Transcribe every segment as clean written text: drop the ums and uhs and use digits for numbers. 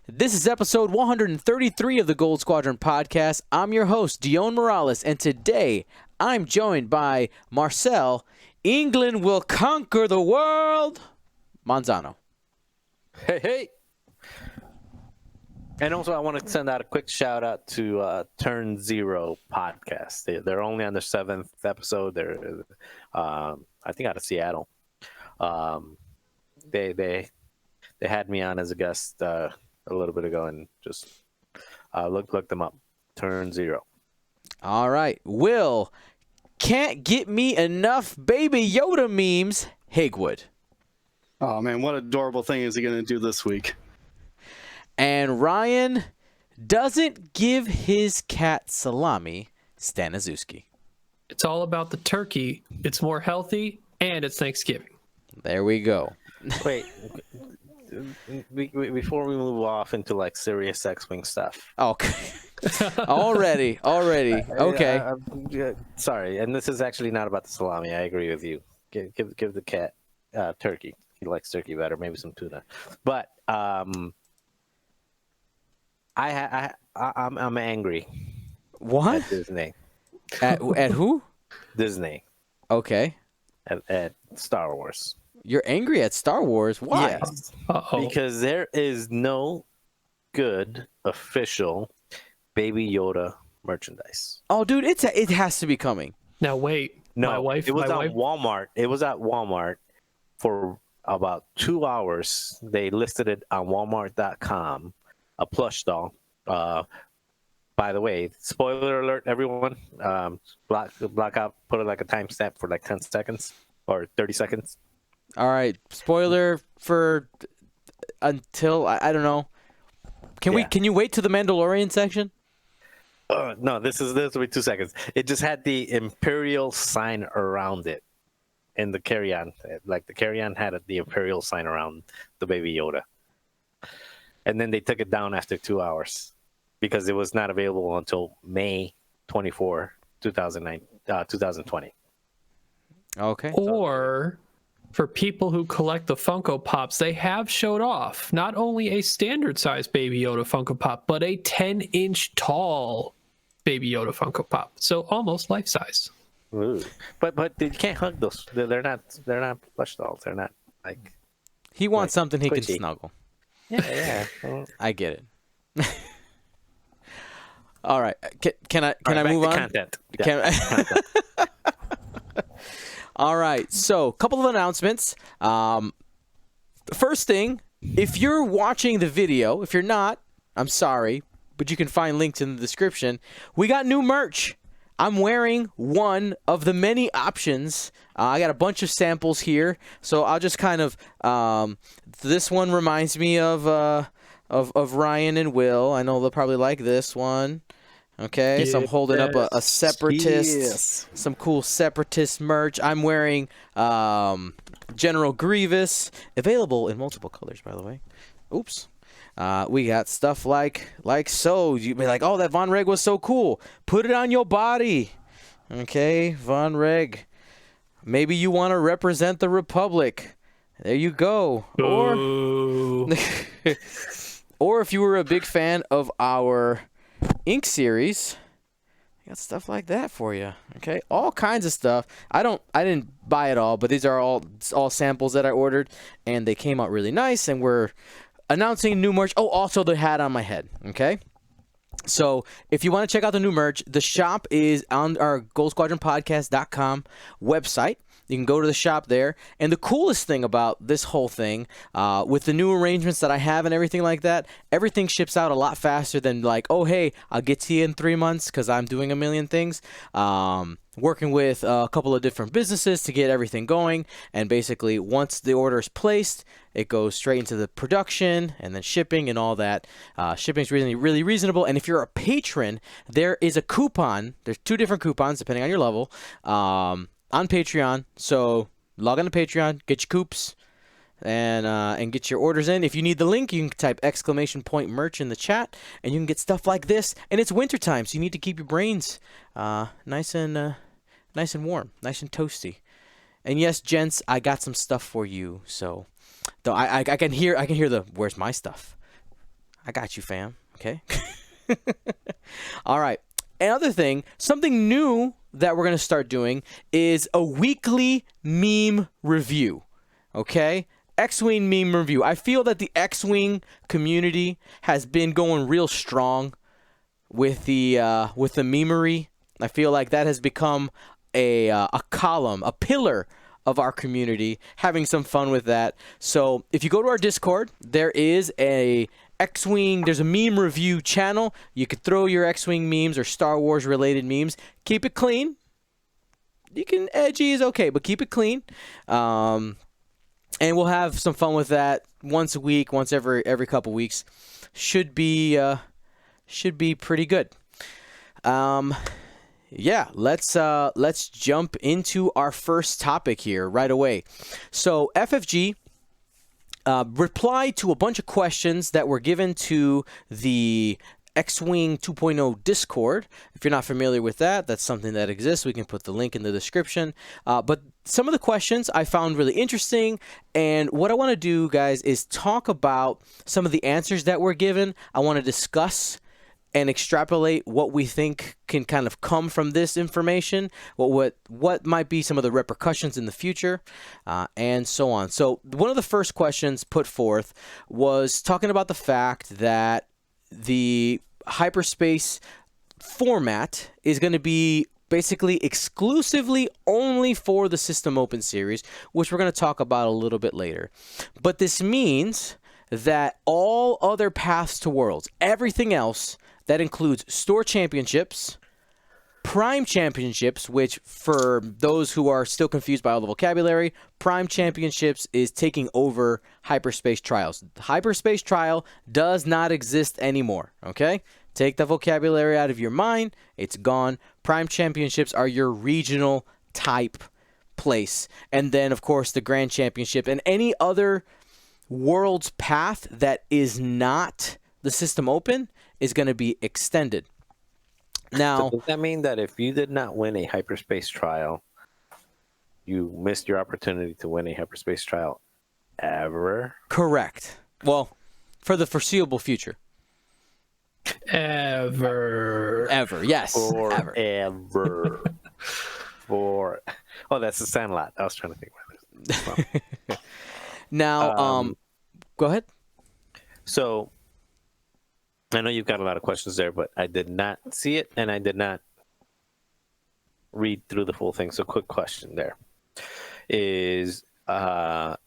This is episode 133 of the Gold Squadron podcast. I'm your host, Dion Morales, and today I'm joined by Marcel. England will conquer the world, Manzano. Hey. And also, I want to send out a quick shout out to Turn Zero podcast. They're only on their 7th episode. They're, I think, out of Seattle. They had me on as a guest a little bit ago, and just look them up. Turn Zero. All right, Will can't get me enough Baby Yoda memes. Higwood. Oh man, what adorable thing is he going to do this week? And Ryan doesn't give his cat salami, Staniszewski. It's all about the turkey. It's more healthy, and it's Thanksgiving. There we go. Wait, before we move off into like serious X-Wing stuff. Okay. already. Okay. Sorry, and this is actually not about the salami. I agree with you. Give the cat turkey. He likes turkey better, maybe some tuna. But I'm angry. What? At Disney. At who? Disney. Okay. At Star Wars. You're angry at Star Wars? Why? Yes. Uh-oh. Because there is no good official Baby Yoda merchandise. Oh, dude, it has to be coming. Now wait. No, my wife. It was my at wife, Walmart. It was at Walmart for about 2 hours. They listed it on Walmart.com. A plush doll. By the way, spoiler alert, everyone. Block out. Put it like a timestamp for like 10 seconds or 30 seconds. All right, spoiler for until I don't know. Can you wait to the Mandalorian section? No, this will be 2 seconds. It just had the Imperial sign around it, in the carry-on. Like the carry-on had the Imperial sign around the Baby Yoda, and then they took it down after 2 hours because it was not available until May 24, 2020. Okay. or for people who collect the Funko Pops, they have showed off not only a standard size Baby Yoda Funko Pop, but a 10-inch tall Baby Yoda Funko Pop. So almost life size. Ooh. But you can't hug those. They're not plush dolls. They're not like. He wants something he squishy. can snuggle. Yeah. I get it. All right. Can I move on? Content. Yeah. All right. So, a couple of announcements. First thing, if you're watching the video, if you're not, I'm sorry, but you can find links in the description. We got new merch. I'm wearing one of the many options. I got a bunch of samples here, so I'll just kind of. This one reminds me of Ryan and Will. I know they'll probably like this one. Okay, so I'm holding up a Separatist, some cool Separatist merch. I'm wearing General Grievous, available in multiple colors, by the way. Oops. We got stuff like so. You'd be like, oh, that Von Reg was so cool. Put it on your body. Okay, Von Reg. Maybe you want to represent the Republic. There you go. Or if you were a big fan of our Ink series, I got stuff like that for you. Okay, all kinds of stuff. I didn't buy it all, but these are all samples that I ordered, and they came out really nice. And we're announcing new merch. Oh, also the hat on my head. Okay, so if you want to check out the new merch, the shop is on our goldsquadronpodcast.com website. You can go to the shop there. And the coolest thing about this whole thing, with the new arrangements that I have and everything like that, everything ships out a lot faster than like, oh, hey, I'll get to you in 3 months because I'm doing a million things. Working with a couple of different businesses to get everything going. And basically, once the order is placed, it goes straight into the production and then shipping and all that. Shipping is really, really reasonable. And if you're a patron, there is a coupon. There's 2 different coupons depending on your level. On Patreon, so log on to Patreon, get your coops, and get your orders in. If you need the link, you can type !merch in the chat, and you can get stuff like this. And it's wintertime, so you need to keep your brains nice and warm, nice and toasty. And yes, gents, I got some stuff for you. So, though I can hear the where's my stuff. I got you, fam. Okay. All right. Another thing, something new that we're going to start doing is a weekly meme review. Okay? X-Wing meme review. I feel that the X-Wing community has been going real strong with the memery. I feel like that has become a column, a pillar of our community, having some fun with that. So if you go to our Discord, there is a X-Wing, there's a meme review channel. You could throw your X-Wing memes or Star Wars related memes. Keep it clean. You can, edgy is okay, but keep it clean. And we'll have some fun with that once a week, once every couple weeks. Should be pretty good. Yeah, let's jump into our first topic here right away. So FFG replied to a bunch of questions that were given to the X-Wing 2.0 Discord. If you're not familiar with that, that's something that exists. We can put the link in the description. But some of the questions I found really interesting, and what I want to do, guys, is talk about some of the answers that were given. I want to discuss and extrapolate what we think can kind of come from this information, what might be some of the repercussions in the future, and so on. So one of the first questions put forth was talking about the fact that the hyperspace format is going to be basically exclusively only for the System Open series, which we're going to talk about a little bit later. But this means that all other paths to Worlds, everything else, that includes Store Championships, Prime Championships, which for those who are still confused by all the vocabulary, Prime Championships is taking over Hyperspace Trials. The Hyperspace Trial does not exist anymore, okay? Take the vocabulary out of your mind. It's gone. Prime Championships are your regional type place. And then, of course, the Grand Championship and any other Worlds path that is not the System Open is going to be extended. Now, so does that mean that if you did not win a hyperspace trial, you missed your opportunity to win a hyperspace trial ever? correct. Well, for the foreseeable future. Ever. Yes. Ever. Forever. Oh, that's the Sandlot. I was trying to think about this. Now, go ahead. So, I know you've got a lot of questions there, but I did not see it, and I did not read through the full thing. So, quick question there: is the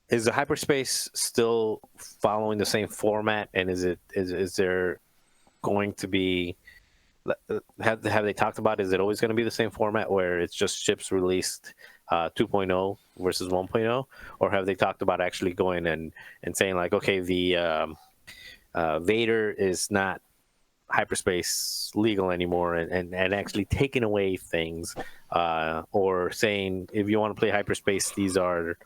hyperspace still following the same format, and is there going to be have they talked about? Is it always going to be the same format where it's just ships released 2.0 versus 1.0, or have they talked about actually going and saying like, okay, the Vader is not hyperspace legal anymore, and actually taking away things, or saying if you want to play hyperspace, these are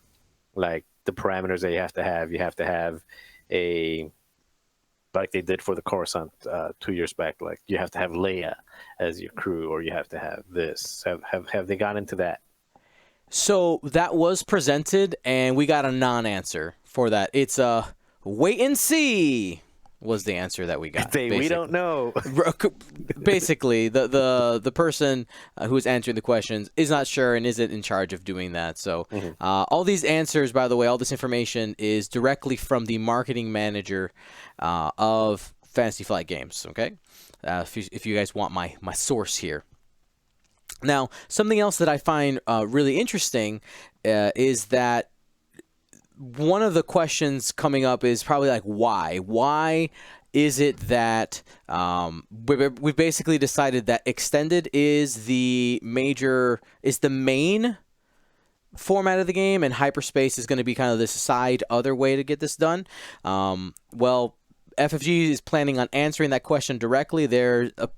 like the parameters that you have to have. You have to have a, like they did for the Coruscant 2 years back, like you have to have Leia as your crew, or you have to have this. Have they gone into that? So that was presented, and we got a non-answer for that. It's a wait and see. Was the answer that we got. We don't know. Basically, the person who is answering the questions is not sure and isn't in charge of doing that. So all these answers, by the way, all this information is directly from the marketing manager of Fantasy Flight Games, okay? If you guys want my source here. Now, something else that I find really interesting is that one of the questions coming up is probably like, why? Why is it that we've basically decided that extended is the main format of the game, and hyperspace is going to be kind of this side other way to get this done? Well, FFG is planning on answering that question directly.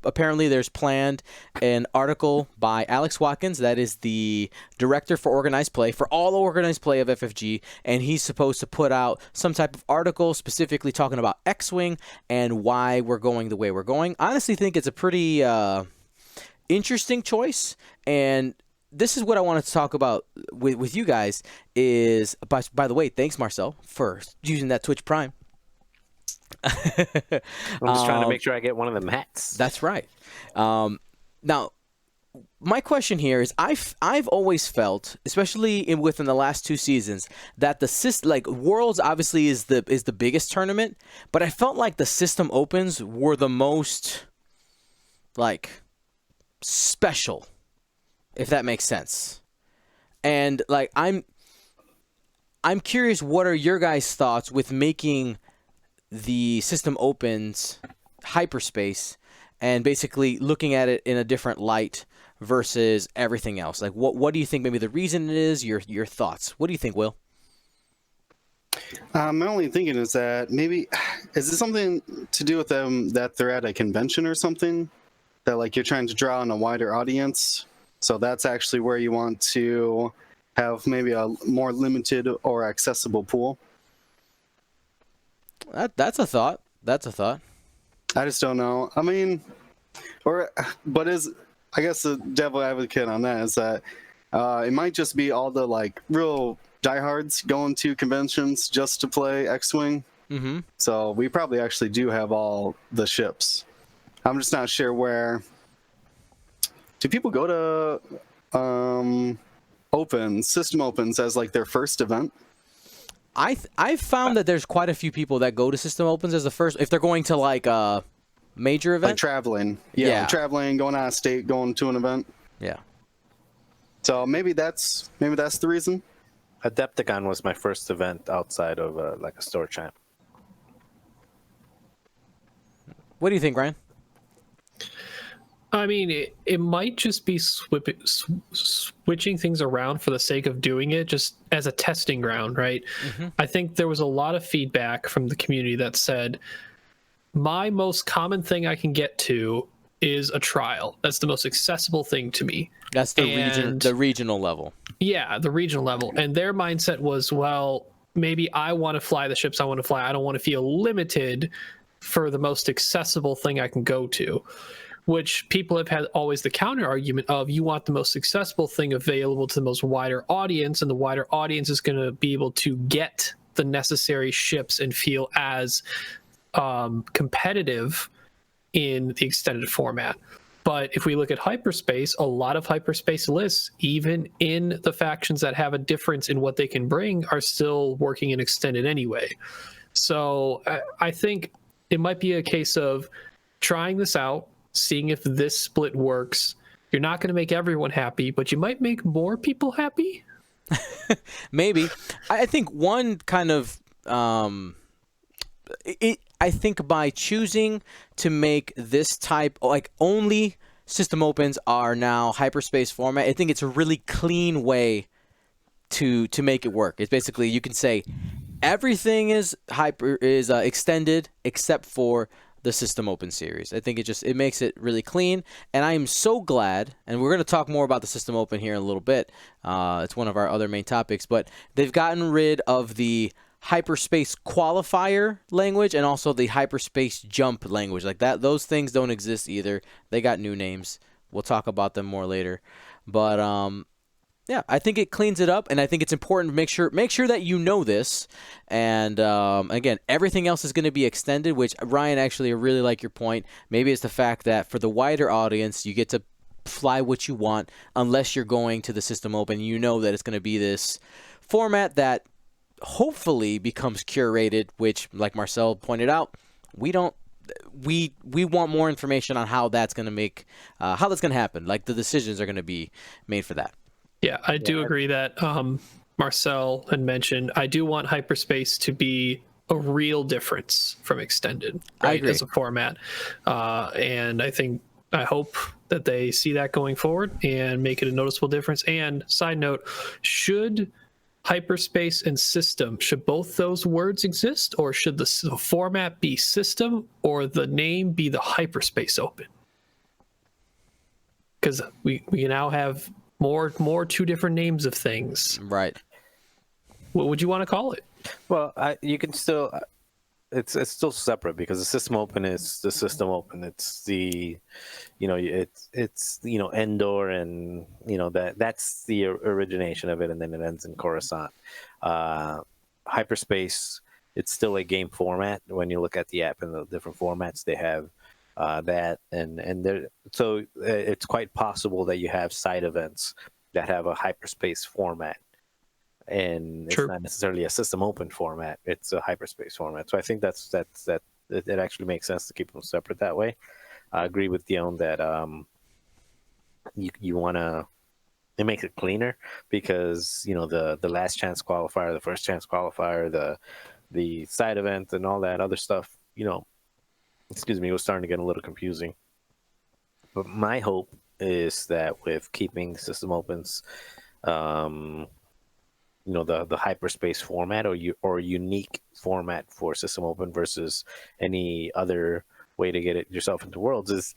Apparently there's planned an article by Alex Watkins, that is the director for organized play, for all organized play of FFG, and he's supposed to put out some type of article specifically talking about X-Wing and why we're going the way we're going. I honestly think it's a pretty interesting choice, and this is what I wanted to talk about with you guys is, by the way, thanks Marcel for using that Twitch Prime. I'm just trying to Um, make sure I get one of them hats. That's right. Now, my question here is, I've always felt, especially within the last 2 seasons, that like Worlds obviously is the biggest tournament, but I felt like the System Opens were the most like special, if that makes sense. And like I'm curious, what are your guys' thoughts with making the System Opens hyperspace and basically looking at it in a different light versus everything else? Like, what do you think maybe the reason it is? Your thoughts. What do you think, Will? My only thinking is that maybe is it something to do with them that they're at a convention or something, that like you're trying to draw on a wider audience, so that's actually where you want to have maybe a more limited or accessible pool. That's a thought. That's a thought. I just don't know. I mean, but I guess the devil advocate on that is that it might just be all the like real diehards going to conventions just to play X-Wing. Mm-hmm. So we probably actually do have all the ships. I'm just not sure where. Do people go to System Opens as like their first event? I've found that there's quite a few people that go to System Opens as the first, if they're going to like a major event. Like traveling. Yeah. Traveling, going out of state, going to an event. Yeah. So maybe that's the reason. Adepticon was my first event outside of like a store champ. What do you think, Ryan? I mean, it might just be switching things around for the sake of doing it, just as a testing ground, right? Mm-hmm. I think there was a lot of feedback from the community that said, my most common thing I can get to is a trial. That's the most accessible thing to me. That's the regional level. Yeah, the regional level. And their mindset was, well, maybe I want to fly the ships I want to fly. I don't want to feel limited for the most accessible thing I can go to. Which people have had always the counter argument of, you want the most accessible thing available to the most wider audience, and the wider audience is going to be able to get the necessary ships and feel as competitive in the extended format. But if we look at hyperspace, a lot of hyperspace lists, even in the factions that have a difference in what they can bring, are still working in extended anyway. So I think it might be a case of trying this out, seeing if this split works. You're not going to make everyone happy, but you might make more people happy. Maybe. I think one kind of I think by choosing to make this type, like only System Opens are now hyperspace format, I think it's a really clean way to make it work. It's basically, you can say everything is extended except for the System Open series. I think it makes it really clean, and I am so glad, and we're going to talk more about the System Open here in a little bit. It's one of our other main topics, but they've gotten rid of the hyperspace qualifier language and also the hyperspace jump language. Like that, those things don't exist either. They got new names. We'll talk about them more later. But yeah, I think it cleans it up, and I think it's important to make sure that you know this. And again, everything else is going to be extended, which, Ryan, actually, I really like your point. Maybe it's the fact that for the wider audience, you get to fly what you want unless you're going to the System Open. You know that it's going to be this format that hopefully becomes curated, which, like Marcel pointed out, we don't. We want more information on how that's going to happen. Like the decisions are going to be made for that. Yeah, I do agree that Marcel had mentioned, I do want hyperspace to be a real difference from extended, right, as a format. And I hope that they see that going forward and make it a noticeable difference. And side note, should hyperspace and system, should both those words exist, or should the format be system or the name be the hyperspace open? Because we now have more two different names of things. Right. What would you want to call it? Well, you can still. It's still separate because the System Open is the System Open. It's the, it's Endor, and that's the origination of it, and then it ends in Coruscant. Hyperspace it's still a game format. When you look at the app and the different formats, they have that, and there. So it's quite possible that you have side events that have a hyperspace format, and it's True. not necessarily a system open format. It's a hyperspace format. So I think that it actually makes sense to keep them separate that way. I agree with Dion that you want to. It makes it cleaner because the last chance qualifier, the first chance qualifier, the side event, and all that other stuff. Excuse me, it was starting to get a little confusing. But my hope is that with keeping system opens, the hyperspace format or unique format for system open versus any other way to get it yourself into worlds is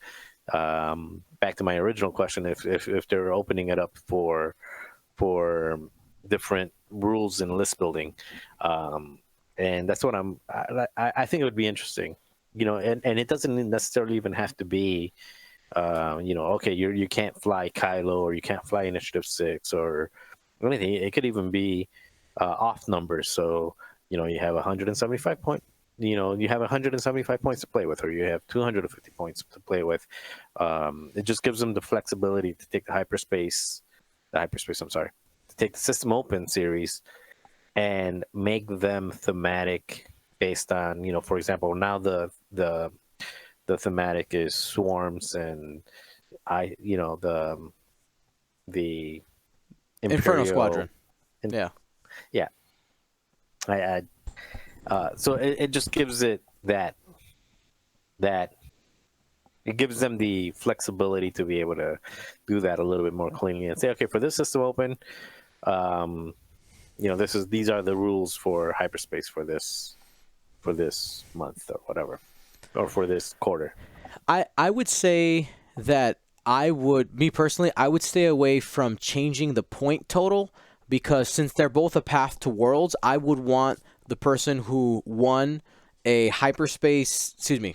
back to my original question. If they're opening it up for different rules in list building, and that's what I think it would be interesting. And it doesn't necessarily even have to be okay, you can't fly Kylo or you can't fly Initiative 6 or anything. It could even be off numbers. So you have 175 you have 175 points to play with, or you have 250 points to play with. It just gives them the flexibility to take to take the system open series and make them thematic based on, for example, now the thematic is swarms, and the Inferno Squadron. Yeah. So it just gives it that it gives them the flexibility to be able to do that a little bit more cleanly and say, okay, for this system open, these are the rules for hyperspace for this month or whatever, or for this quarter. I would say that me personally, I would stay away from changing the point total, because since they're both a path to worlds, I would want the person who won a hyperspace, who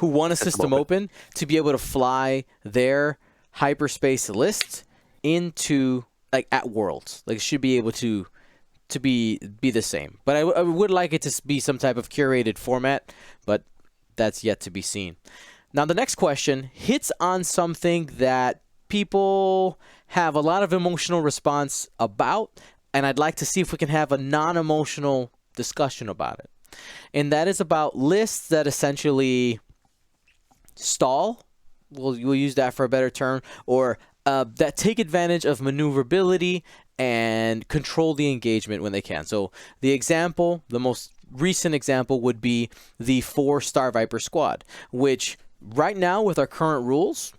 won a system open to be able to fly their hyperspace list into at worlds. It should be able to be the same. But I would like it to be some type of curated format, but that's yet to be seen. Now, the next question hits on something that people have a lot of emotional response about, and I'd like to see if we can have a non-emotional discussion about it. And that is about lists that essentially stall. We'll use that for a better term, or that take advantage of maneuverability and control the engagement when they can. So the most recent example would be the 4 Star Viper squad, which right now with our current rules,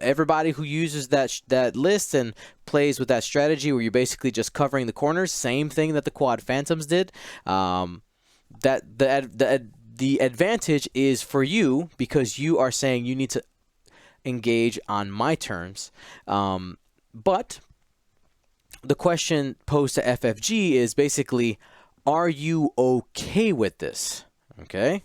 everybody who uses that list and plays with that strategy where you're basically just covering the corners, same thing that the Quad Phantoms did, that the advantage is for you because you are saying you need to engage on my terms. But the question posed to FFG is basically, are you okay with this? Okay.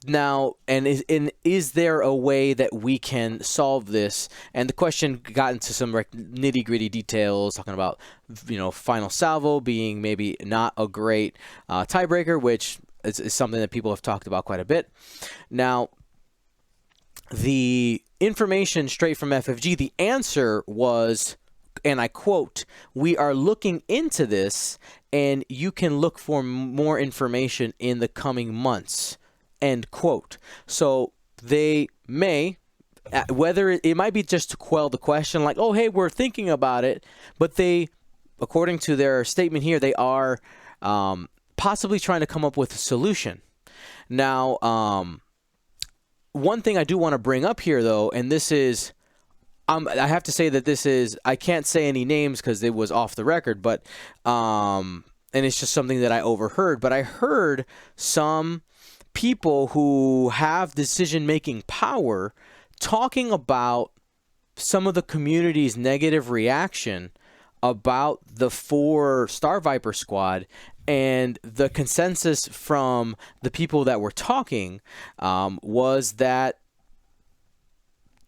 Now, is there a way that we can solve this? And the question got into some nitty-gritty details, talking about, final salvo being maybe not a great tiebreaker, which is something that people have talked about quite a bit. Now, the information straight from FFG, the answer was, and I quote, "We are looking into this, and you can look for more information in the coming months." End quote. So they may, whether it might be just to quell the question, like, oh, hey, we're thinking about it, but they, according to their statement here, they are possibly trying to come up with a solution. Now, one thing I do want to bring up here, though, and this is, I have to say that this is, I can't say any names because it was off the record, but, and it's just something that I overheard, but I heard some people who have decision-making power talking about some of the community's negative reaction about the 4 Star Viper squad, and the consensus from the people that were talking was that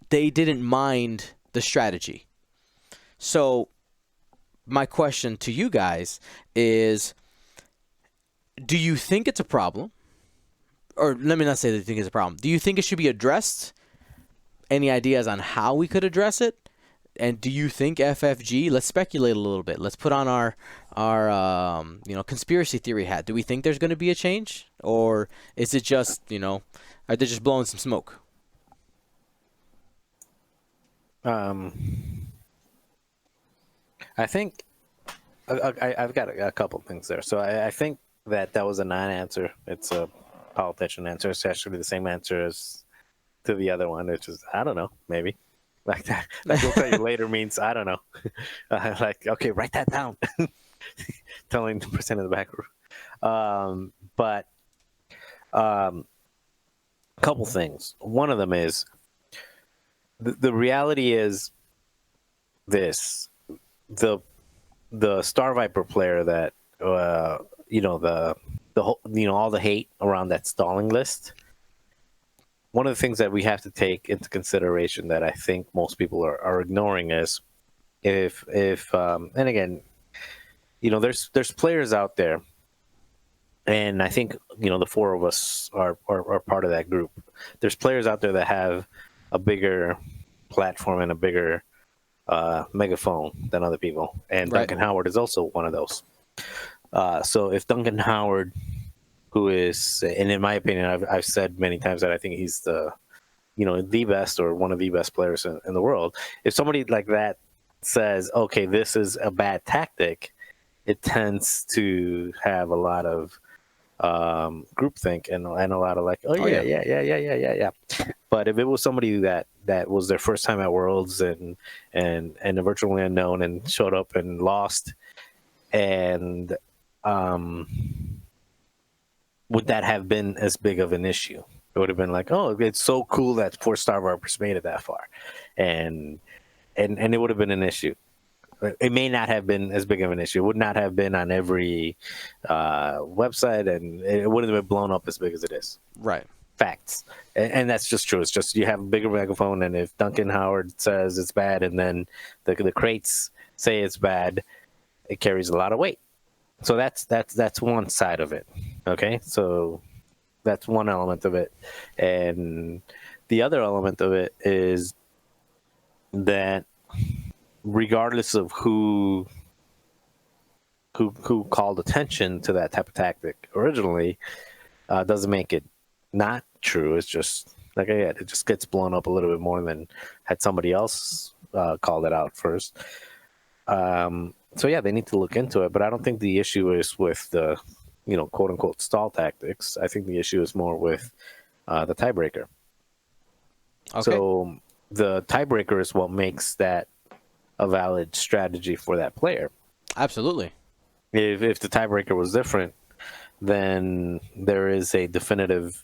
they didn't mind the strategy. So my question to you guys is, do you think it's a problem? Or let me not say that you think it's a problem. Do you think it should be addressed? Any ideas on how we could address it? And do you think FFG? Let's speculate a little bit. Let's put on our conspiracy theory hat. Do we think there's going to be a change, or is it just are they just blowing some smoke? I think I've got a couple things there. So I think that was a non-answer. It's a politician answer. It's actually the same answer as to the other one, which is I don't know, maybe. Like that, like we'll tell you later means I don't know. Like, okay, write that down. Telling the percent in the back room. But couple things. One of them is the reality is this: the Star Viper player that the whole, all the hate around that stalling list. One of the things that we have to take into consideration that I think most people are ignoring is if and again, there's players out there, and I think the four of us are part of that group. There's players out there that have a bigger platform and a bigger megaphone than other people, and Right. Duncan Howard is also one of those. So if Duncan Howard, who is, and in my opinion, I've said many times that I think he's the best or one of the best players in the world. If somebody like that says, okay, this is a bad tactic, it tends to have a lot of groupthink and a lot of like, yeah. But if it was somebody that was their first time at Worlds and a virtually unknown and showed up and lost, and would that have been as big of an issue? It would have been like, oh, it's so cool that 4-star Vipers made it that far, and it would have been an issue. It may not have been as big of an issue. It would not have been on every website, and it wouldn't have been blown up as big as it is. Right. Facts, and that's just true. It's just you have a bigger megaphone, and if Duncan Howard says it's bad, and then the crates say it's bad, it carries a lot of weight. So that's one side of it. Okay, so that's one element of it, and the other element of it is that regardless of who called attention to that type of tactic originally, doesn't make it not true. It's just like I said, it just gets blown up a little bit more than had somebody else called it out first. So yeah, they need to look into it, but I don't think the issue is with the quote unquote stall tactics. I think the issue is more with the tiebreaker. Okay. So the tiebreaker is what makes that a valid strategy for that player. Absolutely. If the tiebreaker was different, then there is a definitive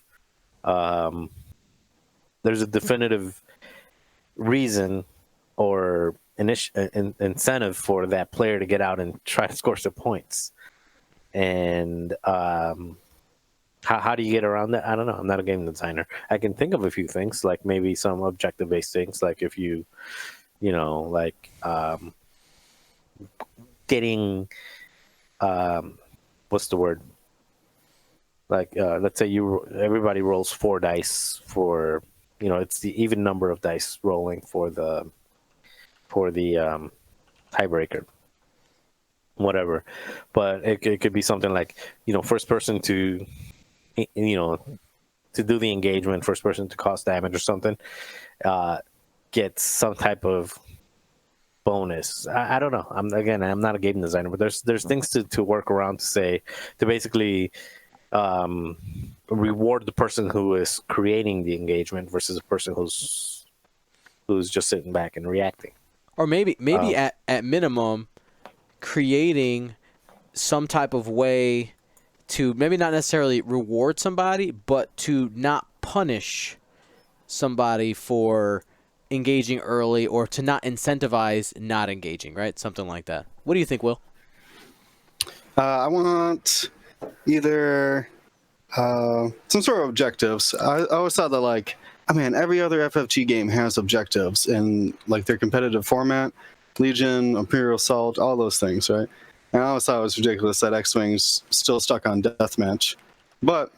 reason or incentive for that player to get out and try to score some points. And how do you get around that? I don't know. I'm not a game designer. I can think of a few things, like maybe some objective-based things, like if you getting what's the word? Like let's say everybody rolls 4 dice for it's the even number of dice rolling for the tiebreaker, whatever. But it could be something like first person to to do the engagement, first person to cause damage or something, gets some type of bonus. I don't know. I'm not a game designer, but there's things to work around to basically reward the person who is creating the engagement versus the person who's just sitting back and reacting. Or maybe at minimum, creating some type of way to maybe not necessarily reward somebody, but to not punish somebody for engaging early, or to not incentivize not engaging, right? Something like that. What do you think, Will? I want either some sort of objectives. I always thought that every other FFG game has objectives in their competitive format. Legion, Imperial Assault, all those things, right? And I always thought it was ridiculous that X-Wing's still stuck on Deathmatch. But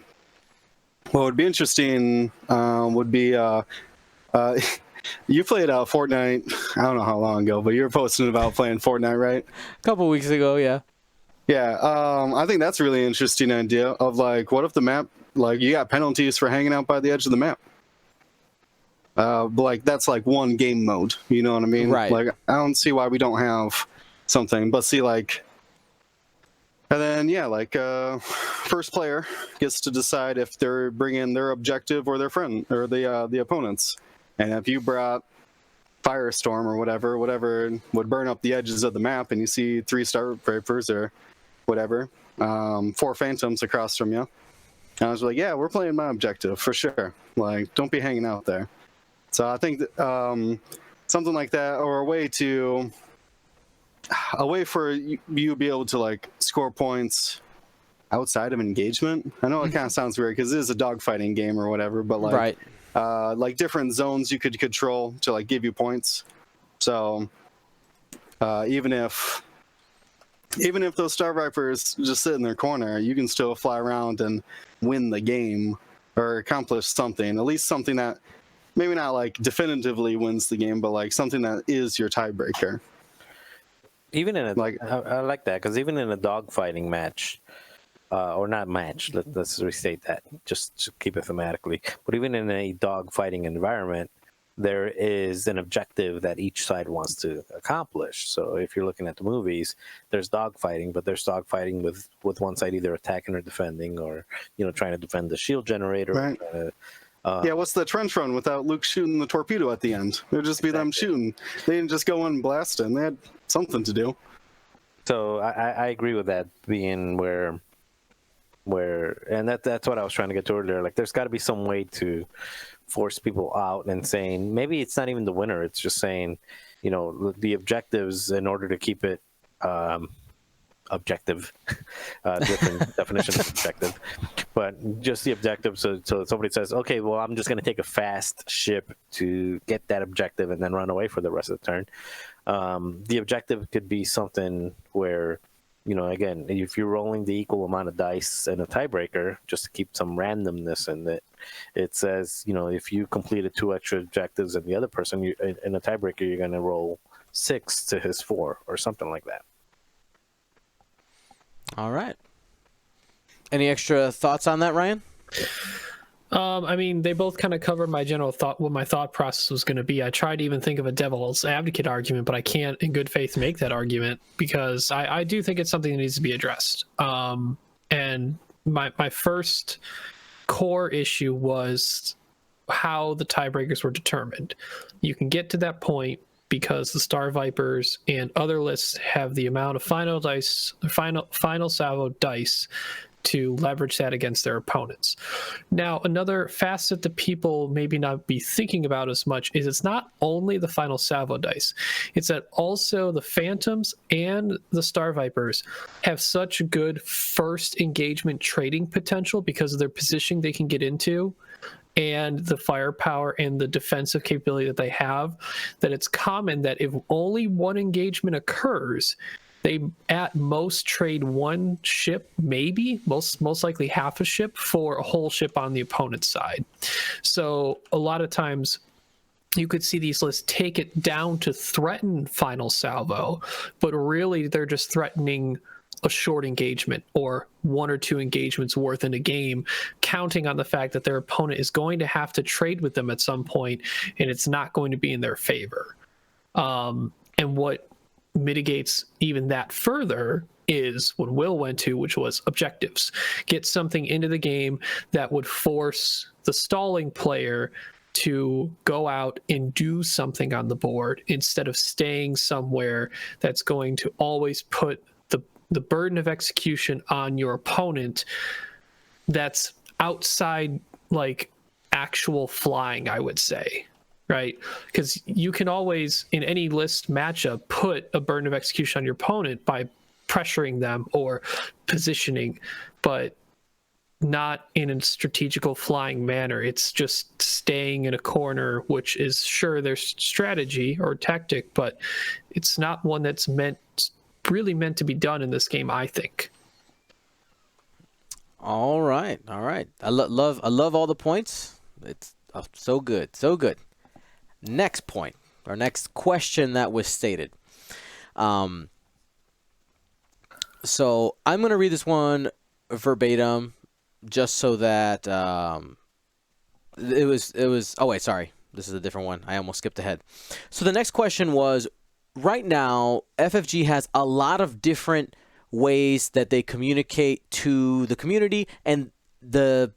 what would be interesting would be you played Fortnite, I don't know how long ago, but you were posting about playing Fortnite, right? A couple weeks ago, yeah. Yeah, I think that's a really interesting idea of like, what if the map, like you got penalties for hanging out by the edge of the map? But like that's like one game mode, you know what I mean? Right. Like I don't see why we don't have something, but see like, and then yeah, like first player gets to decide if they're bringing their objective or their friend or the opponents, and if you brought Firestorm or whatever would burn up the edges of the map, and you see 3 Star Vipers or whatever, 4 Phantoms across from you. And I was like, yeah, we're playing my objective for sure. Like, don't be hanging out there. So I think that, something like that, or a way for you to be able to like score points outside of engagement. I know it kind of sounds weird because it is a dogfighting game or whatever, but like, Right. like different zones you could control to like give you points. So even if those Star Vipers just sit in their corner, you can still fly around and win the game or accomplish something, at least something that maybe not like definitively wins the game, but like something that is your tiebreaker. Even in a Like- I like that, because even in a dogfighting match, or not match, let's restate that, just to keep it thematically. But even in a dogfighting environment, there is an objective that each side wants to accomplish. So if you're looking at the movies, there's dogfighting, but there's dogfighting with one side either attacking or defending, or trying to defend the shield generator. Right. Yeah, what's the trench run without Luke shooting the torpedo at the end? It would just be them shooting. They didn't just go in and blast him. They had something to do. So I agree with that being where and that's what I was trying to get to earlier. Like, there's got to be some way to force people out and saying, maybe it's not even the winner. It's just saying, the objectives, in order to keep it objective, different definition of objective, but just the objective. So somebody says, okay, well, I'm just going to take a fast ship to get that objective and then run away for the rest of the turn. The objective could be something where, again, if you're rolling the equal amount of dice in a tiebreaker, just to keep some randomness in it, it says, if you completed 2 extra objectives and the other person, in a tiebreaker, you're going to roll 6 to his 4 or something like that. All right. Any extra thoughts on that, Ryan? I mean, they both kind of covered my general thought, what my thought process was going to be. I tried to even think of a devil's advocate argument, but I can't in good faith make that argument, because I do think it's something that needs to be addressed. And my first core issue was how the tiebreakers were determined. You can get to that point because the Star Vipers and other lists have the amount of final salvo dice to leverage that against their opponents. Now, another facet that people maybe not be thinking about as much is it's not only the final salvo dice, it's that also the Phantoms and the Star Vipers have such good first engagement trading potential because of their positioning they can get into and the firepower and the defensive capability that they have, that it's common that if only one engagement occurs, they at most trade 1 ship, maybe most likely half a ship, for a whole ship on the opponent's side. So a lot of times you could see these lists take it down to threaten final salvo, but really they're just threatening a short engagement or 1 or 2 engagements worth in a game, counting on the fact that their opponent is going to have to trade with them at some point, and it's not going to be in their favor. And what mitigates even that further is what Will went to, which was objectives. Get something into the game that would force the stalling player to go out and do something on the board instead of staying somewhere that's going to always put the burden of execution on your opponent that's outside like actual flying, I would say. Right? Because you can always, in any list matchup, put a burden of execution on your opponent by pressuring them or positioning. But not in a strategical flying manner. It's just staying in a corner, which is sure there's strategy or tactic, but it's not one that's really meant to be done in this game, I think. All right. I love all the points. It's so good. Next point, or next question that was stated. So I'm going to read this one verbatim, just so that it was. Oh wait, sorry. This is a different one. I almost skipped ahead. So the next question was: right now, FFG has a lot of different ways that they communicate to the community, and the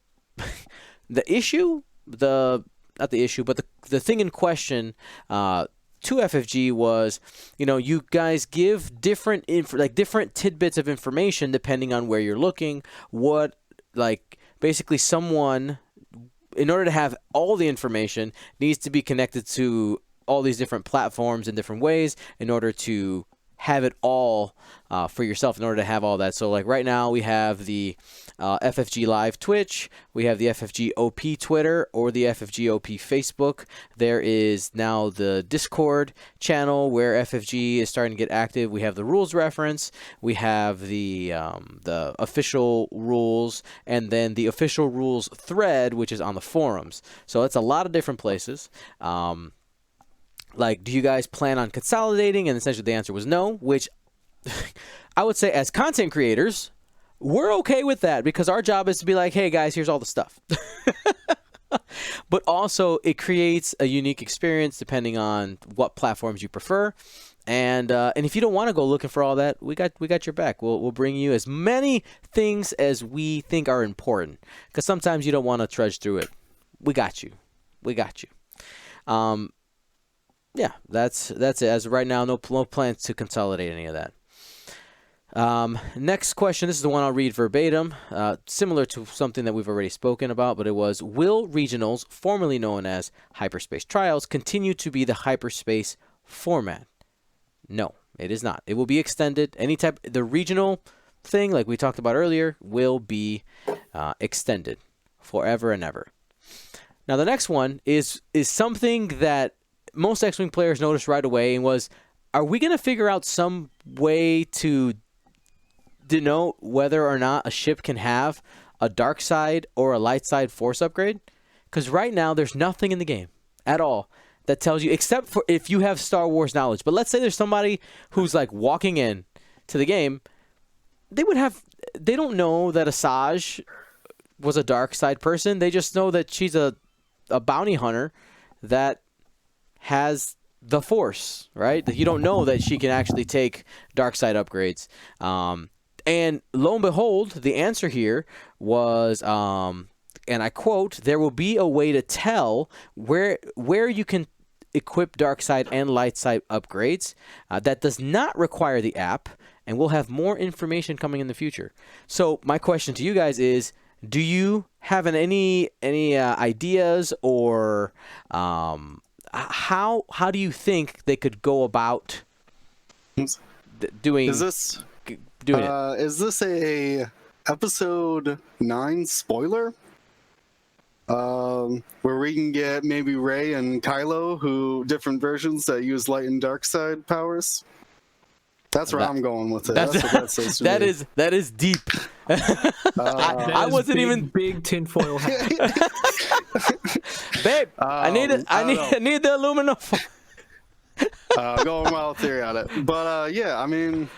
issue, not the issue, but the thing in question to FFG was, you guys give different different tidbits of information depending on where you're looking. Basically someone, in order to have all the information, needs to be connected to all these different platforms in different ways in order to have it all for yourself, in order to have all that. So like right now we have the FFG Live Twitch, we have the FFG OP Twitter, or the FFG OP Facebook. There is now the Discord channel where FFG is starting to get active. We have the rules reference, we have the official rules, and then the official rules thread, which is on the forums. So it's a lot of different places. Do you guys plan on consolidating? And essentially the answer was no, which I would say as content creators, we're okay with that, because our job is to be like, hey guys, here's all the stuff. But also it creates a unique experience depending on what platforms you prefer. And if you don't want to go looking for all that, we got your back. We'll bring you as many things as we think are important, because sometimes you don't want to trudge through it. We got you. Yeah, that's it. As of right now, no plans to consolidate any of that. Next question. This is the one I'll read verbatim, similar to something that we've already spoken about, but it was: will regionals, formerly known as hyperspace trials, continue to be the hyperspace format? No, it is not. It will be extended. The regional thing, like we talked about earlier, will be extended forever and ever. Now, the next one is something that most X-Wing players noticed right away, and was, are we going to figure out some way to denote whether or not a ship can have a dark side or a light side force upgrade? Because right now there's nothing in the game at all that tells you, except for if you have Star Wars knowledge. But let's say there's somebody who's like walking in to the game, they don't know that Asajj was a dark side person. They just know that she's a bounty hunter that has the Force, right? That you don't know that she can actually take dark side upgrades. And lo and behold, the answer here was, and I quote, "There will be a way to tell where you can equip dark side and light side upgrades that does not require the app, and we'll have more information coming in the future." So my question to you guys is, do you have any ideas, or how do you think they could go about doing? Is this a episode 9 spoiler? Where we can get maybe Rey and Kylo, who different versions that use light and dark side powers. That's where I'm going with it. That's what that says to me. That is deep. I wasn't even big tinfoil hat. Babe, I need the aluminum. Going wild theory on it, but yeah, I mean,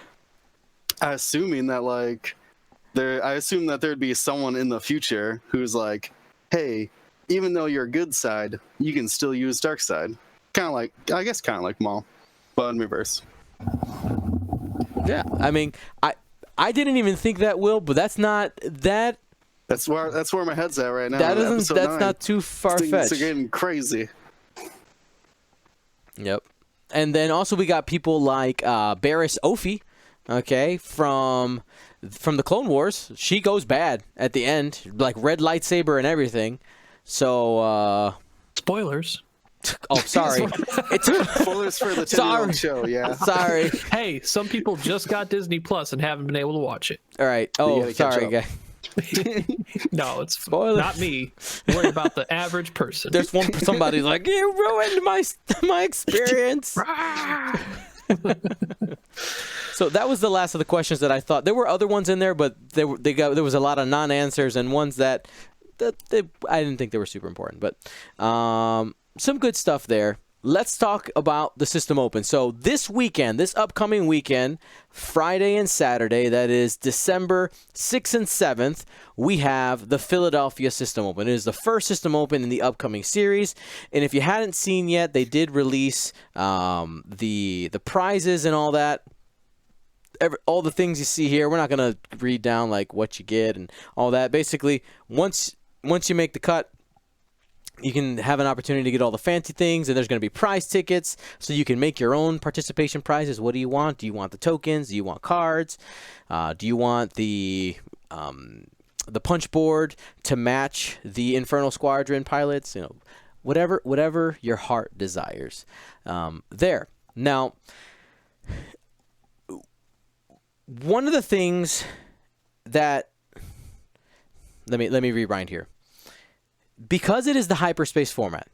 I assume that there'd be someone in the future who's like, hey, even though you're good side, you can still use dark side. Kind of like Maul, but in reverse. Yeah, I mean, I didn't even think that, Will, but that's not that. That's where my head's at right now. That's not too far-fetched. Things are getting crazy. Yep. And then also we got people like Barriss Offee, okay, from the Clone Wars. She goes bad at the end, like red lightsaber and everything. So spoilers. Oh, sorry. Spoilers for the 10-year-old show, yeah. Sorry. Hey, some people just got Disney Plus and haven't been able to watch it. All right. Oh, sorry, guys. No, it's Spoiler. not me. Worry about the average person. There's somebody's like, you ruined my experience. So that was the last of the questions that I thought. There were other ones in there, but there was a lot of non-answers and ones that I didn't think they were super important. But some good stuff there. Let's talk about the System Open. So this upcoming weekend, Friday and Saturday, that is December 6th and 7th, we have the Philadelphia System Open. It is the first System Open in the upcoming series. And if you hadn't seen yet, they did release the prizes and all that. All the things you see here. We're not going to read down like what you get and all that. Basically, once you make the cut, you can have an opportunity to get all the fancy things, and there's going to be prize tickets, so you can make your own participation prizes. What do you want? Do you want the tokens? Do you want cards? Do you want the punch board to match the Infernal Squadron pilots? You know, whatever your heart desires. There. Now, one of the things that let me rewind here. Because it is the hyperspace format,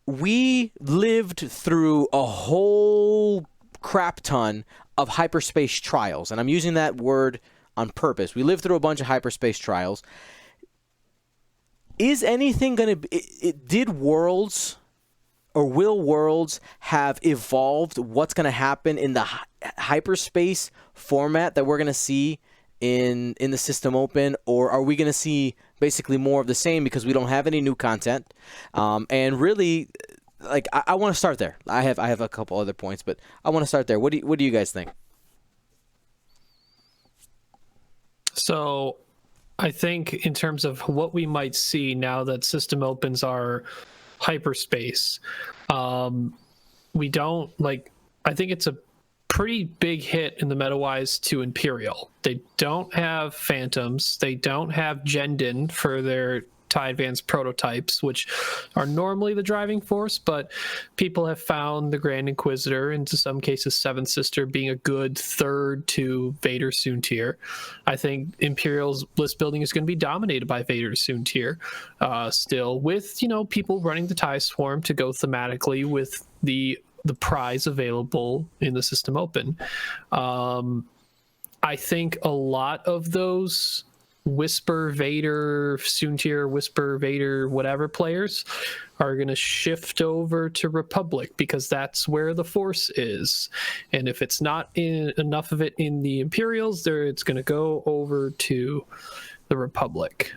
we lived through a whole crap ton of hyperspace trials. And I'm using that word on purpose. We lived through a bunch of hyperspace trials. Is anything going to... Did Worlds or will Worlds have evolved what's going to happen in the hyperspace format that we're going to see in the System Open, or are we going to see basically more of the same because we don't have any new content? And really, like I want to start there. I have a couple other points, but I want to start there. What do you guys think? So, I think in terms of what we might see now that System Opens are hyperspace, we don't like. I think it's a pretty big hit in the meta-wise to Imperial. They don't have Phantoms. They don't have Jendin for their TIE Advanced prototypes, which are normally the driving force, but people have found the Grand Inquisitor, and in some cases Seventh Sister, being a good third to Vader Soontir. I think Imperial's list building is going to be dominated by Vader Soontir still, with, you know, people running the TIE Swarm to go thematically with the prize available in the System Open. I think a lot of those Whisper Vader, Soontir, Whisper Vader, whatever players are going to shift over to Republic because that's where the Force is. And if it's not enough of it in the Imperials, it's going to go over to the Republic.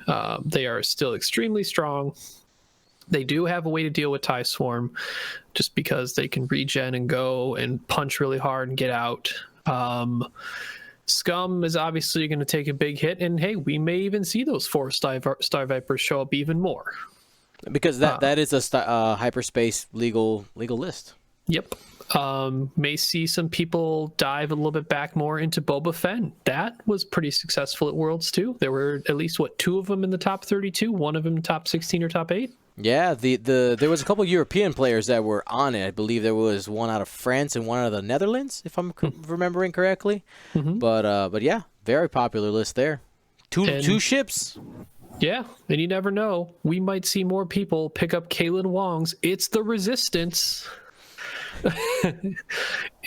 They are still extremely strong. They do have a way to deal with TIE Swarm just because they can regen and go and punch really hard and get out. Scum is obviously going to take a big hit, and hey, we may even see those 4 Star Vipers show up even more. Because that is a hyperspace legal list. Yep. May see some people dive a little bit back more into Boba Fett. That was pretty successful at Worlds too. There were at least 2 of them in the top 32, one of them top 16 or top 8. Yeah, there was a couple European players that were on it. I believe there was one out of France and one out of the Netherlands, if I'm remembering correctly. Mm-hmm. But yeah, very popular list there. Two ships. Yeah, and you never know. We might see more people pick up Kalen Wong's It's the Resistance.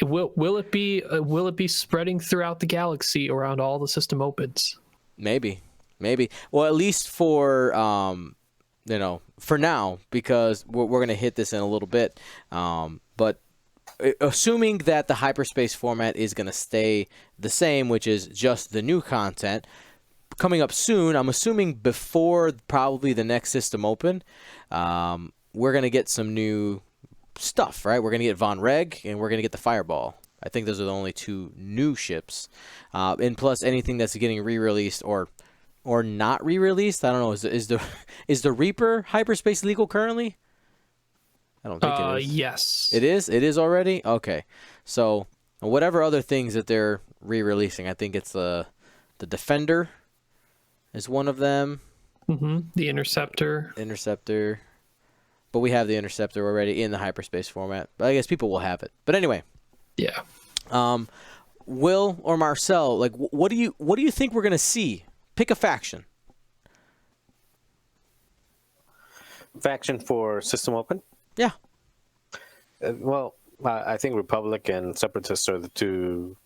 Will it be spreading throughout the galaxy around all the System Opens? Maybe. Well, at least for for now, because we're going to hit this in a little bit. But assuming that the hyperspace format is going to stay the same, which is just the new content coming up soon, I'm assuming before probably the next System Open, we're going to get some new stuff, right? We're going to get Von Reg and we're going to get the Fireball. I think those are the only 2 new ships. And plus anything that's getting re-released or not re-released. I don't know. Is the Reaper hyperspace legal currently? I don't think it is. Yes. It is? It is already? Okay. So whatever other things that they're re-releasing, I think it's the Defender is one of them. Mm-hmm. The Interceptor. But we have the Interceptor already in the hyperspace format. But I guess people will have it. But anyway. Yeah. Will or Marcel, like, what do you think we're gonna see? Pick a faction. Faction for System Open. Yeah. Well, I think Republic and Separatists are the two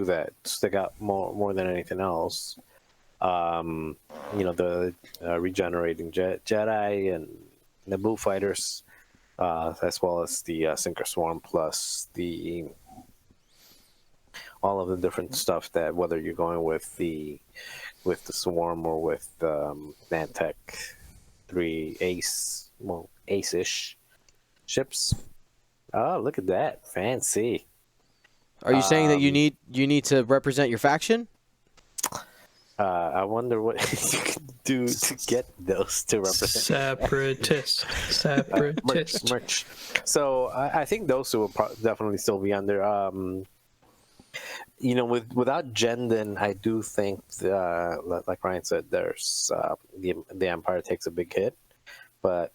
that stick out more than anything else. The regenerating Jedi and Naboo fighters, as well as the Sinker Swarm, plus all of the different stuff that, whether you're going with the Swarm or with Nantech 3 Ace-ish ships. Oh, look at that. Fancy. Are you saying that you need to represent your faction? I wonder what you can do to get those to represent. Separatist. Merch. So I think those two will definitely still be under. Without Jendon, I do think, like Ryan said, there's the Empire takes a big hit, but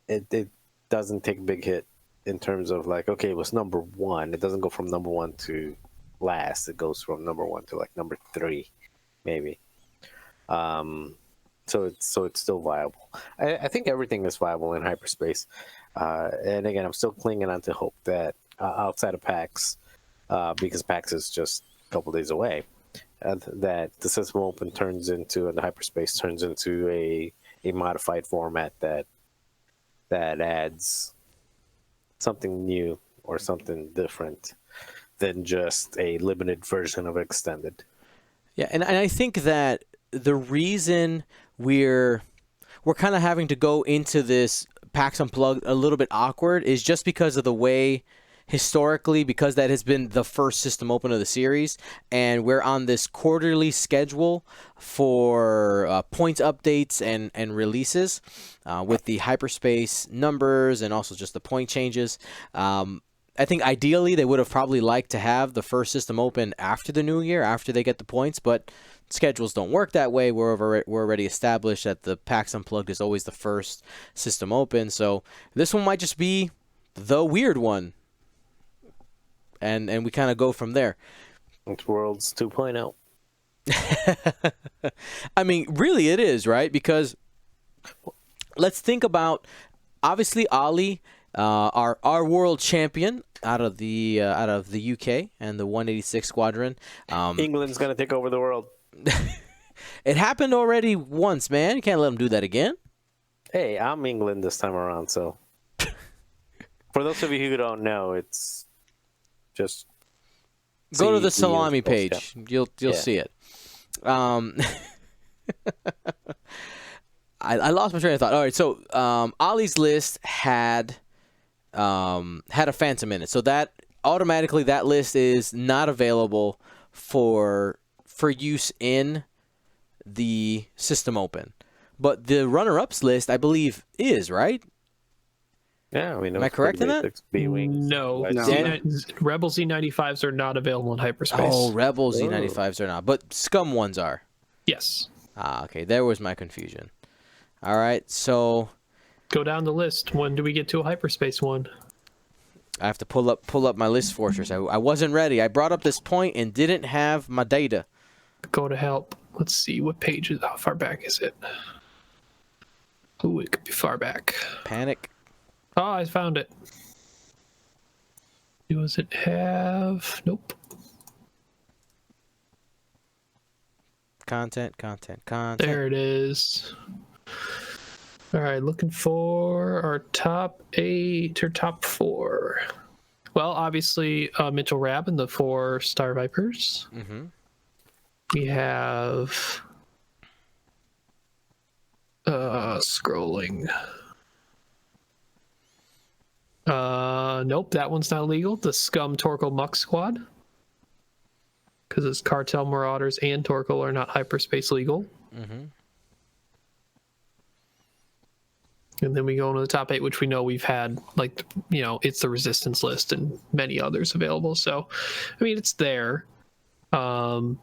it doesn't take a big hit in terms of like, okay, it was number 1. It doesn't go from number 1 to last. It goes from number 1 to like number 3, maybe. So it's still viable. I think everything is viable in hyperspace. And again, I'm still clinging on to hope that outside of PAX, because PAX is just a couple days away, that the System Open turns into, and the hyperspace turns into a modified format that adds something new or something different than just a limited version of extended. Yeah, and I think that the reason we're kind of having to go into this PAX Unplugged a little bit awkward is just because of the way, historically, because that has been the first System Open of the series, and we're on this quarterly schedule for points updates and releases with the hyperspace numbers and also just the point changes. I think ideally they would have probably liked to have the first System Open after the new year, after they get the points, but schedules don't work that way. We're already established that the PAX Unplugged is always the first System Open, so this one might just be the weird one. And we kind of go from there. It's Worlds 2.0. I mean, really it is, right? Because let's think about, obviously, Ali, our world champion out of the UK and the 186 Squadron. England's going to take over the world. It happened already once, man. You can't let them do that again. Hey, I'm England this time around, so. For those of you who don't know, it's just go to the salami page. You'll see it. I lost my train of thought. All right, so Ollie's list had a Phantom in it, so that automatically that list is not available for use in the System Open. But the runner-ups list, I believe, is, right? Yeah, I mean, am I correct in that? B-Wings. No. Rebel Z95s are not available in hyperspace. Oh, Rebel Z95s are not, but Scum ones are. Yes. Okay, there was my confusion. All right, so go down the list. When do we get to a hyperspace one? I have to pull up my list, Fortress. I wasn't ready. I brought up this point and didn't have my data. Go to help. Let's see what page is. How far back is it? Ooh, it could be far back. Panic. Oh, I found it. Does it have? Nope. Content. There it is. All right, looking for our top 8 or top 4. Well, obviously, Mitchell Rabb and the 4 Star Vipers. Mm-hmm. We have scrolling. Nope, that one's not legal. The Scum Torkel Muck Squad. Because it's Cartel Marauders and Torkel are not hyperspace legal. Mm-hmm. And then we go into the top 8, which we know we've had, like, it's the Resistance list and many others available. So, I mean, it's there. But,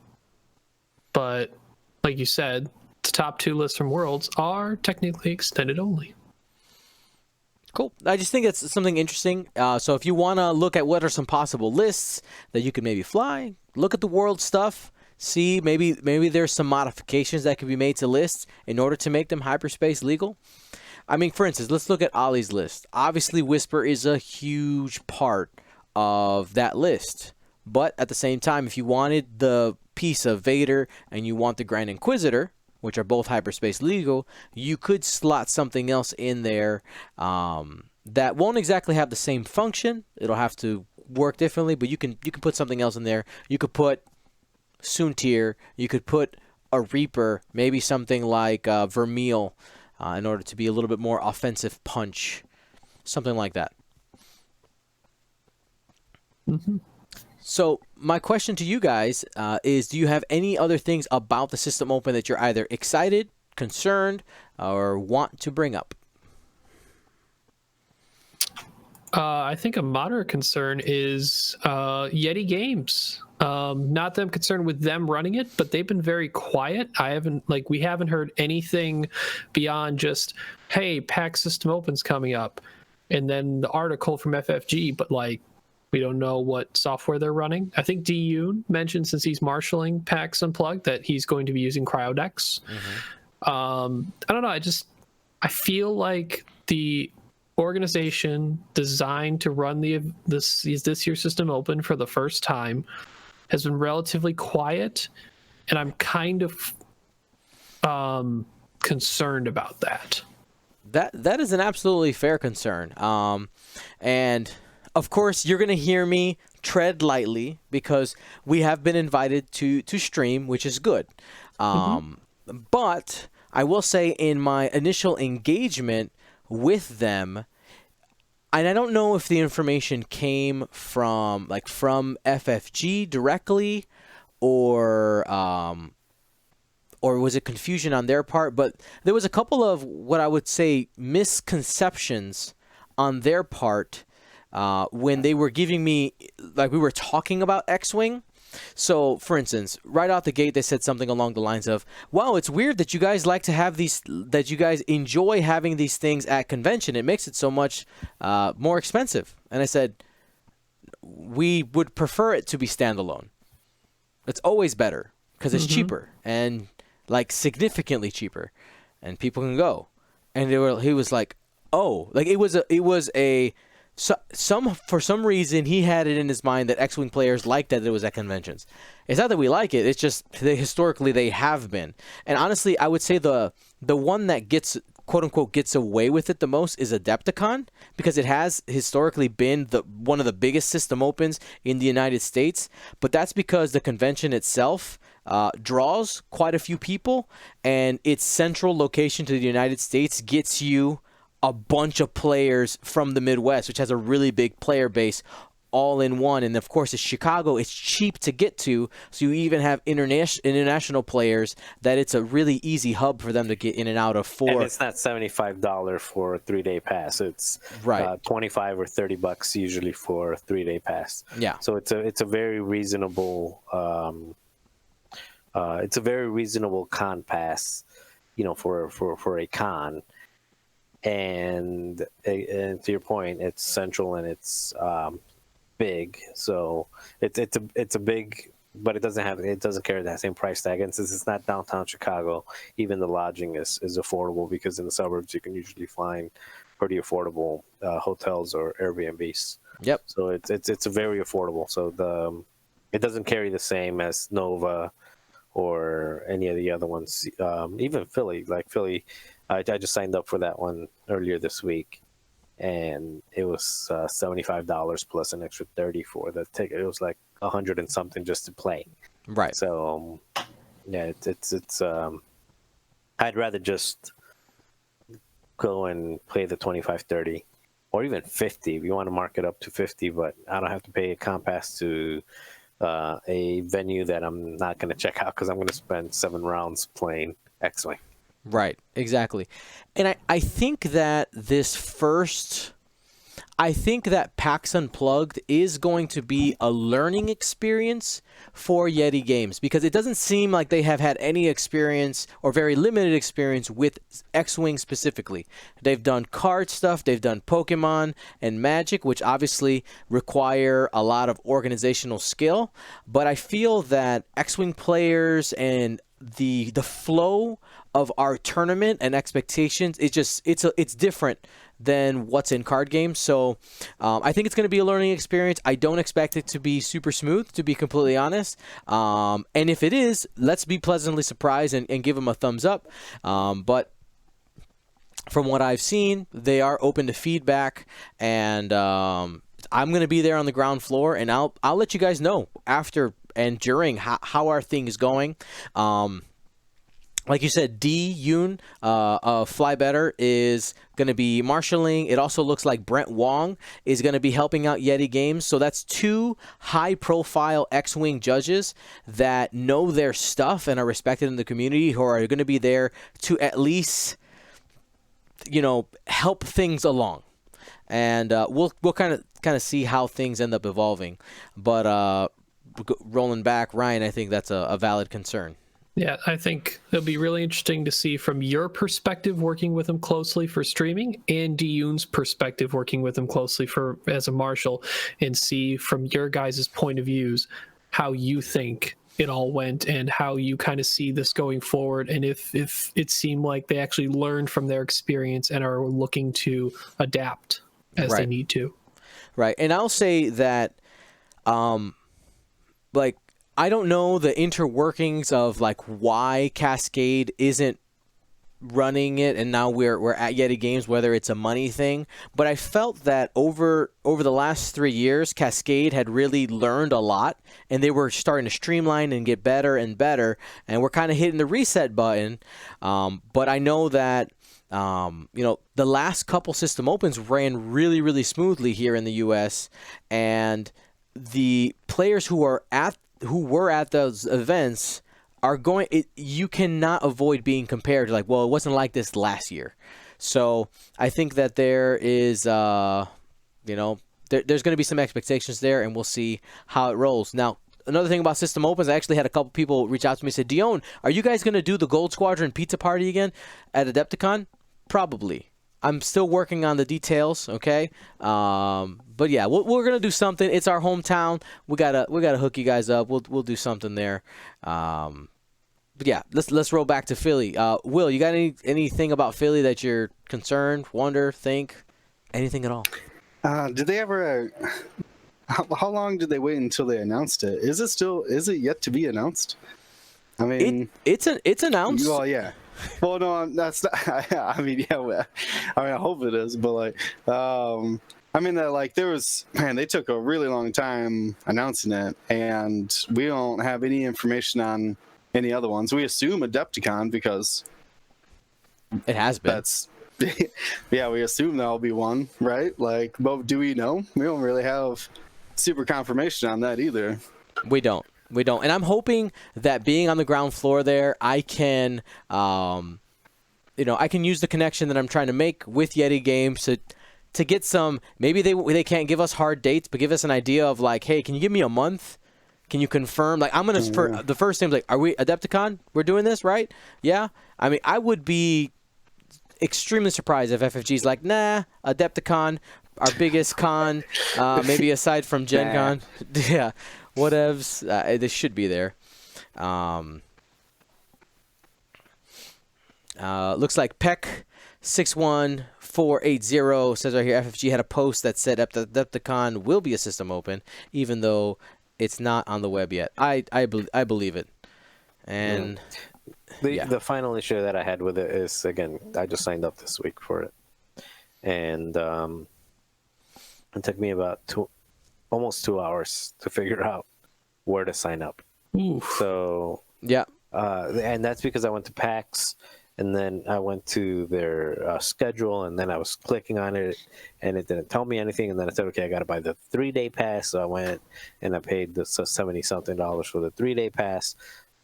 like you said, the top 2 lists from Worlds are technically extended only. Cool. I just think it's something interesting. So if you want to look at what are some possible lists that you could maybe fly, look at the world stuff, see maybe there's some modifications that could be made to lists in order to make them hyperspace legal. I mean, for instance, let's look at Ollie's list. Obviously, Whisper is a huge part of that list. But at the same time, if you wanted the piece of Vader and you want the Grand Inquisitor, which are both hyperspace legal, you could slot something else in there that won't exactly have the same function. It'll have to work differently, but you can put something else in there. You could put Soontir. You could put a Reaper, maybe something like Vermeil, in order to be a little bit more offensive punch, something like that. Mm-hmm. So my question to you guys is, do you have any other things about the System Open that you're either excited, concerned, or want to bring up? I think a moderate concern is Yeti Games. Not that I'm concerned with them running it, but they've been very quiet. We haven't heard anything beyond just, hey, PAX System Open's coming up, and then the article from FFG, but we don't know what software they're running. I think D-Yoon mentioned, since he's marshaling PAX Unplugged, that he's going to be using Cryodex. Mm-hmm. I don't know. I feel like the organization designed to run this year's System Open for the first time has been relatively quiet, and I'm kind of concerned about that. That is an absolutely fair concern. And of course, you're going to hear me tread lightly because we have been invited to stream, which is good. But I will say, in my initial engagement with them, and I don't know if the information came from FFG directly or was it confusion on their part, but there was a couple of what I would say misconceptions on their part when they were giving me, we were talking about X-Wing. So, for instance, right out the gate, they said something along the lines of, wow, it's weird that you guys like to have these, that you guys enjoy having these things at convention. It makes it so much more expensive. And I said, we would prefer it to be standalone. It's always better because it's cheaper and significantly cheaper, and people can go. And he was like, oh, for some reason he had it in his mind that X-Wing players liked that it was at conventions. It's not that we like it, it's just historically they have been. And honestly, I would say the one that gets, quote unquote, gets away with it the most is Adepticon, because it has historically been one of the biggest System Opens in the United States. But that's because the convention itself draws quite a few people, and its central location to the United States gets you a bunch of players from the Midwest, which has a really big player base all in one. And of course, it's Chicago. It's cheap to get to, so you even have international players that it's a really easy hub for them to get in and out of. And it's not $75 for a 3-day pass. It's right. $25 or $30 usually for a 3-day pass. Yeah. So it's a very reasonable con pass, for a con. And to your point, it's central and it's big, so it's a big, but it doesn't carry that same price tag. And since it's not downtown Chicago, even the lodging is affordable, because in the suburbs you can usually find pretty affordable hotels or Airbnbs. Yep. So it's very affordable. So it doesn't carry the same as Nova or any of the other ones. Even Philly, I just signed up for that one earlier this week, and it was $75 plus an extra $30 for the ticket. It was like $100 and something just to play. Right. So, yeah, it's. I'd rather just go and play the 25, 30, or even 50 if you want to mark it up to 50. But I don't have to pay a compass to a venue that I'm not going to check out, because I'm going to spend 7 rounds playing X-Wing. Right, exactly. And I think that this first, I think that PAX Unplugged is going to be a learning experience for Yeti Games because it doesn't seem like they have had any experience or very limited experience with X-Wing specifically. They've done card stuff, they've done Pokemon and Magic, which obviously require a lot of organizational skill, but I feel that X-Wing players and the flow of our tournament and expectations, it's different than what's in card games. So I think it's going to be a learning experience. I don't expect it to be super smooth, to be completely honest. And if it is, let's be pleasantly surprised and give them a thumbs up. But from what I've seen, they are open to feedback, and I'm going to be there on the ground floor, and I'll let you guys know after and during how are things going. Like you said, D. Yoon Fly Better is going to be marshalling. It also looks like Brent Wong is going to be helping out Yeti Games. So that's two high-profile X-Wing judges that know their stuff and are respected in the community, who are going to be there to at least, help things along. And we'll kind of see how things end up evolving. But rolling back, Ryan, I think that's a valid concern. Yeah, I think it'll be really interesting to see from your perspective working with him closely for streaming, and Diyun's perspective working with him closely as a marshal, and see from your guys' point of views how you think it all went and how you kind of see this going forward, and if it seemed like they actually learned from their experience and are looking to adapt as they need to. Right, and I'll say that, I don't know the interworkings of why Cascade isn't running it, and now we're at Yeti Games, whether it's a money thing. But I felt that over the last 3 years, Cascade had really learned a lot, and they were starting to streamline and get better and better, and we're kind of hitting the reset button. But I know that the last couple system opens ran really, really smoothly here in the U.S., and the players who were at those events are going. You cannot avoid being compared to it wasn't like this last year. So I think that there is, there's going to be some expectations there, and we'll see how it rolls. Now, another thing about System Opens, I actually had a couple people reach out to me and said, Dion, are you guys going to do the Gold Squadron pizza party again at Adepticon? Probably. I'm still working on the details, okay? But yeah, we're gonna do something. It's our hometown. We gotta hook you guys up. We'll do something there. But yeah, let's roll back to Philly. Will, you got anything about Philly that you're concerned, wonder, think, anything at all? Did they ever? How long did they wait until they announced it? Is it yet to be announced? I mean, it's announced. Well, yeah. Well, no, that's not. I mean, yeah. I hope it is, but there was, man, they took a really long time announcing it, and we don't have any information on any other ones. We assume Adepticon because it has been. Yeah, we assume there'll be one, right? But do we know? We don't really have super confirmation on that either. We don't. And I'm hoping that being on the ground floor there, I can, I can use the connection that I'm trying to make with Yeti Games to get some. Maybe they can't give us hard dates, but give us an idea of hey, can you give me a month? Can you confirm? I'm gonna the first thing are we Adepticon? We're doing this, right? Yeah. I mean, I would be extremely surprised if FFG's nah, Adepticon, our biggest con, maybe aside from Gen Con. Yeah. Whatevs, they should be there. Looks like Peck 61480 says right here, FFG had a post that said Adepticon will be a system open, even though it's not on the web yet. I believe it. And the final issue that I had with it is, again, I just signed up this week for it, and it took me about almost 2 hours to figure out where to sign up. Oof. So yeah, and that's because I went to PAX, and then I went to their schedule, and then I was clicking on it, and it didn't tell me anything. And then I said, okay, I got to buy the 3-day pass. So I went and I paid the $70-something for the 3-day pass,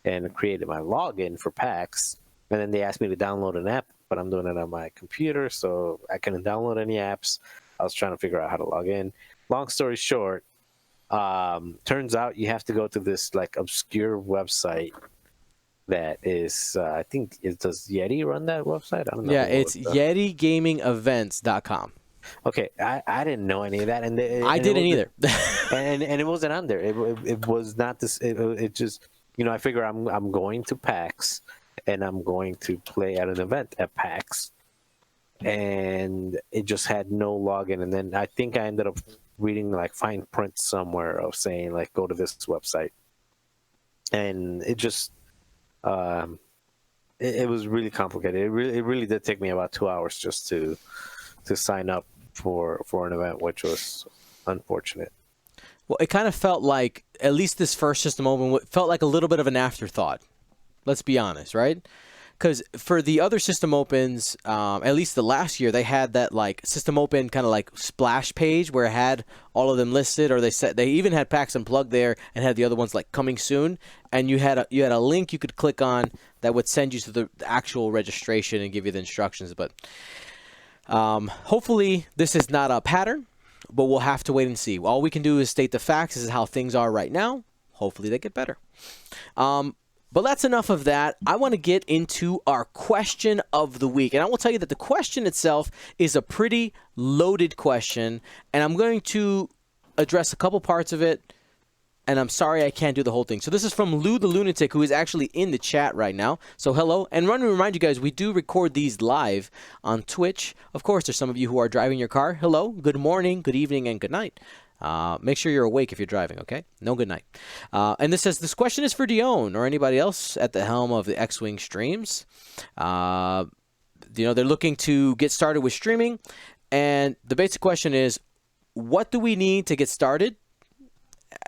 and created my login for PAX. And then they asked me to download an app, but I'm doing it on my computer, so I couldn't download any apps. I was trying to figure out how to log in. Long story short, turns out you have to go to this like obscure website that is, I think, does Yeti run that website? I don't know. Yeah, it's YetiGamingEvents.com. Okay, I didn't know any of that, and I didn't either. and it wasn't on there. It was not this. It just, I figure I'm going to PAX, and I'm going to play at an event at PAX, and it just had no login. And then I think I ended up reading like fine print somewhere of saying like go to this website, and it just it was really complicated. It really did take me about 2 hours just to sign up for an event, which was unfortunate. Well, it kind of felt like, at least this first System Open, felt like a little bit of an afterthought. Let's be honest, right? Because for the other System Opens, at least the last year, they had that like System Open kind of like splash page where it had all of them listed, or they even had PAX Unplugged there and had the other ones like coming soon, and you had a link you could click on that would send you to the actual registration and give you the instructions. But hopefully this is not a pattern, but we'll have to wait and see. All we can do is state the facts. This is how things are right now. Hopefully they get better. But that's enough of that. I want to get into our question of the week. And I will tell you that the question itself is a pretty loaded question. And I'm going to address a couple parts of it. And I'm sorry I can't do the whole thing. So this is from Lou the Lunatic, who is actually in the chat right now. So hello. And let me remind you guys, we do record these live on Twitch. Of course, there's some of you who are driving your car. Hello, good morning, good evening, and good night. Make sure you're awake if you're driving, okay? No good night. And this says, this question is for Dion or anybody else at the helm of the X-Wing streams. They're looking to get started with streaming. And the basic question is, what do we need to get started?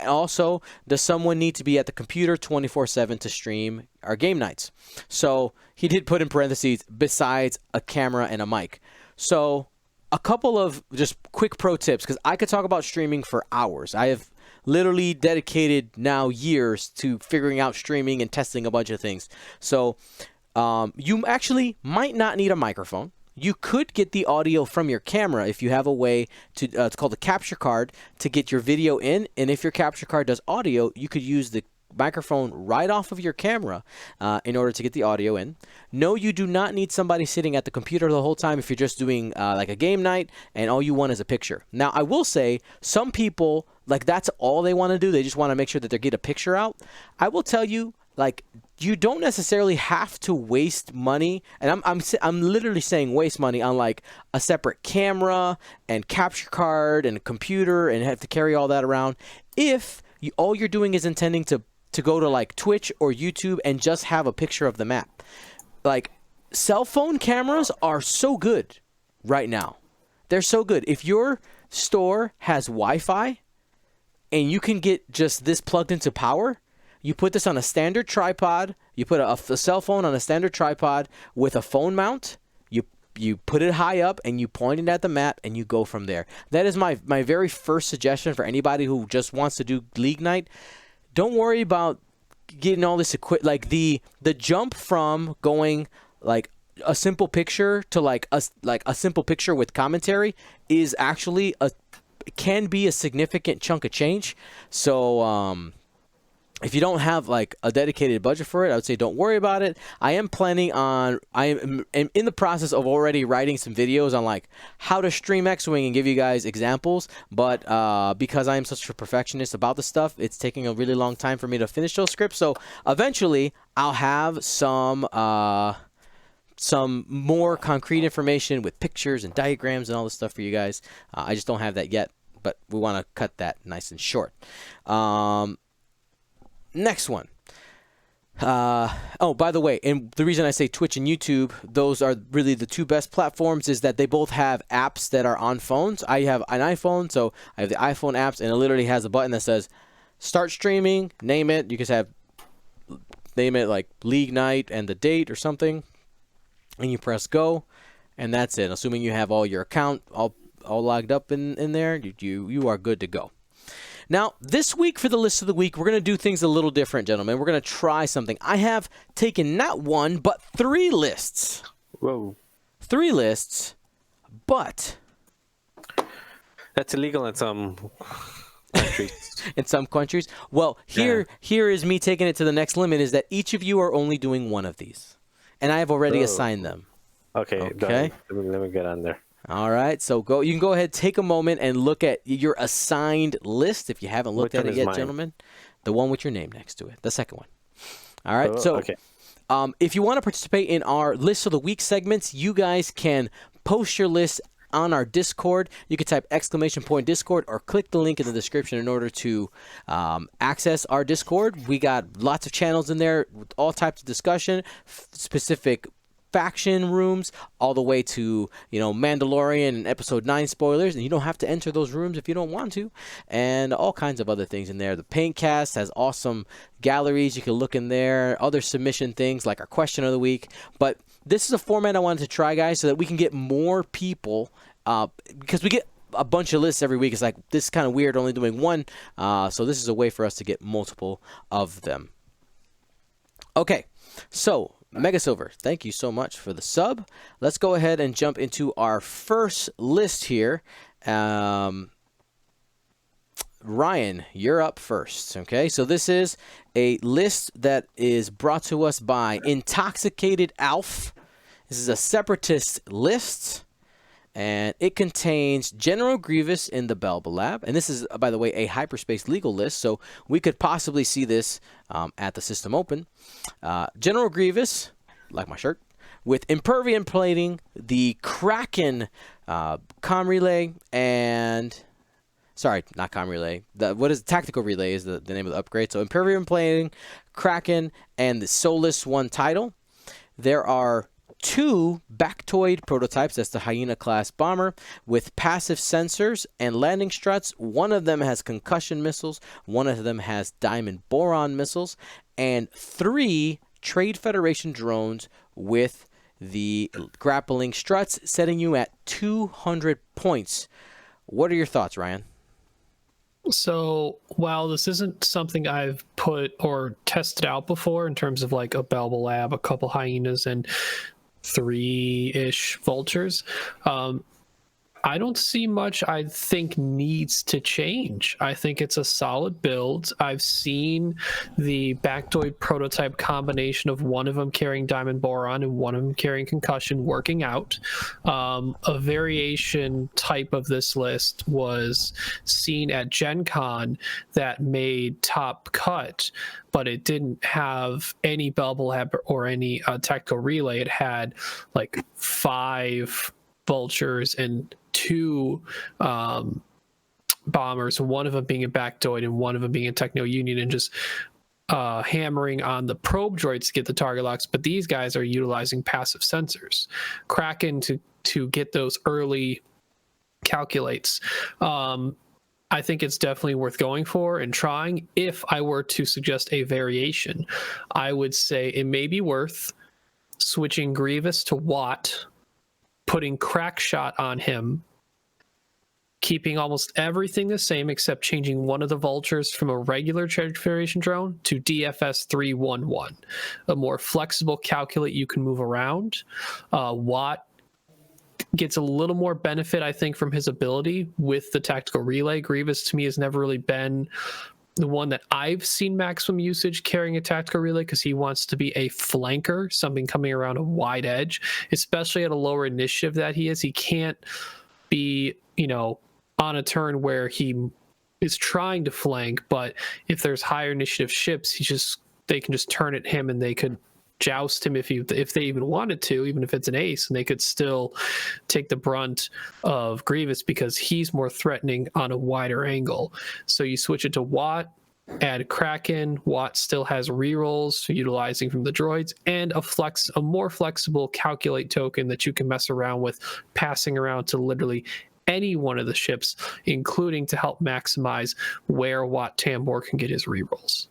Also, does someone need to be at the computer 24/7 to stream our game nights? So he did put in parentheses, besides a camera and a mic. So a couple of just quick pro tips, because I could talk about streaming for hours. I have literally dedicated now years to figuring out streaming and testing a bunch of things. So you actually might not need a microphone. You could get the audio from your camera if you have a way to, it's called a capture card, to get your video in. And if your capture card does audio, you could use the microphone right off of your camera in order to get the audio in. No, you do not need somebody sitting at the computer the whole time if you're just doing like a game night and all you want is a picture. Now, I will say some people, like that's all they want to do. They just want to make sure that they get a picture out. I will tell you, like, you don't necessarily have to waste money, and I'm literally saying waste money on like a separate camera and capture card and a computer and have to carry all that around. If all you're doing is intending to go to like Twitch or YouTube and just have a picture of the map. Like, cell phone cameras are so good right now. They're so good. If your store has Wi-Fi and you can get just this plugged into power, you put this on a standard tripod, you put a cell phone on a standard tripod with a phone mount, you put it high up and you point it at the map and you go from there. That is my very first suggestion for anybody who just wants to do League Night. Don't worry about getting all this equipment. Like the jump from going like a simple picture to like a simple picture with commentary is actually can be a significant chunk of change. So if you don't have like a dedicated budget for it, I would say don't worry about it. I am in the process of already writing some videos on like how to stream X-Wing and give you guys examples. But because I am such a perfectionist about the stuff, it's taking a really long time for me to finish those scripts. So eventually I'll have some more concrete information with pictures and diagrams and all this stuff for you guys. I just don't have that yet, but we want to cut that nice and short. Next one. Oh, by the way, and the reason I say Twitch and YouTube, those are really the two best platforms, is that they both have apps that are on phones. I have an iPhone, so I have the iPhone apps, and it literally has a button that says start streaming, name it. You can name it like League Night and the date or something, and you press go, and that's it. Assuming you have all your account all logged up in there, you are good to go. Now, this week for the list of the week, we're going to do things a little different, gentlemen. We're going to try something. I have taken not one, but 3 lists. Whoa. 3 lists, but That's illegal in some countries. in some countries. Well, here is me taking it to the next limit, is that each of you are only doing one of these. And I have already Oh. assigned them. Okay. Okay. Let me get on there. All right. So you can go ahead, take a moment and look at your assigned list if you haven't looked Which at one it is yet, mine? gentlemen. The one with your name next to it. The second one. All right. Oh, So okay. if you want to participate in our list of the week segments, you guys can post your list on our Discord. You can type !Discord or click the link in the description in order to access our Discord. We got lots of channels in there with all types of discussion, specific faction rooms, all the way to Mandalorian and episode 9 spoilers, and you don't have to enter those rooms if you don't want to, and all kinds of other things in there. The Paintcast has awesome galleries, you can look in there, other submission things like our question of the week. But this is a format I wanted to try, guys, so that we can get more people, because we get a bunch of lists every week. It's like, this is kind of weird only doing one, so this is a way for us to get multiple of them. Okay, so Mega Silver, thank you so much for the sub. Let's go ahead and jump into our first list here. Ryan, you're up first. Okay, so this is a list that is brought to us by Intoxicated Alf. This is a separatist list, and it contains General Grievous in the Belba Lab. And this is, by the way, a hyperspace legal list, so we could possibly see this at the System Open. General Grievous, like my shirt, with Impervium plating, the Kraken comm relay, and... Sorry, not comm relay. Tactical relay is the name of the upgrade. So Impervium plating, Kraken, and the Solus 1 title. There are 2 Bactoid prototypes. That's the Hyena class bomber with passive sensors and landing struts. One of them has concussion missiles. One of them has diamond boron missiles, and 3 Trade Federation drones with the grappling struts, setting you at 200 points. What are your thoughts, Ryan? So while this isn't something I've put or tested out before in terms of like a Belba Lab, a couple hyenas, and 3-ish vultures, I don't see much I think needs to change. I think it's a solid build. I've seen the Bactoid prototype combination of one of them carrying diamond boron and one of them carrying concussion working out. A variation type of this list was seen at Gen Con that made top cut, but it didn't have any Belba Lab or any tactical relay. It had like 5 vultures and 2 bombers, one of them being a Bactoid and one of them being a Techno Union, and just hammering on the probe droids to get the target locks. But these guys are utilizing passive sensors. Kraken to get those early calculates. I think it's definitely worth going for and trying. If I were to suggest a variation, I would say it may be worth switching Grievous to Watt, putting Crack Shot on him, keeping almost everything the same except changing one of the vultures from a regular Trade Federation drone to DFS 311, a more flexible calculate you can move around. Watt gets a little more benefit, I think, from his ability with the tactical relay. Grievous to me has never really been the one that I've seen maximum usage carrying a tactical relay, because he wants to be a flanker, something coming around a wide edge, especially at a lower initiative that he is. He can't be, on a turn where he is trying to flank, but if there's higher initiative ships, they can just turn at him and they could joust him if they even wanted to, even if it's an ace, and they could still take the brunt of Grievous because he's more threatening on a wider angle. So you switch it to Watt, add Kraken. Watt still has rerolls utilizing from the droids, and a more flexible calculate token that you can mess around with, passing around to literally any one of the ships, including to help maximize where Watt Tambor can get his rerolls.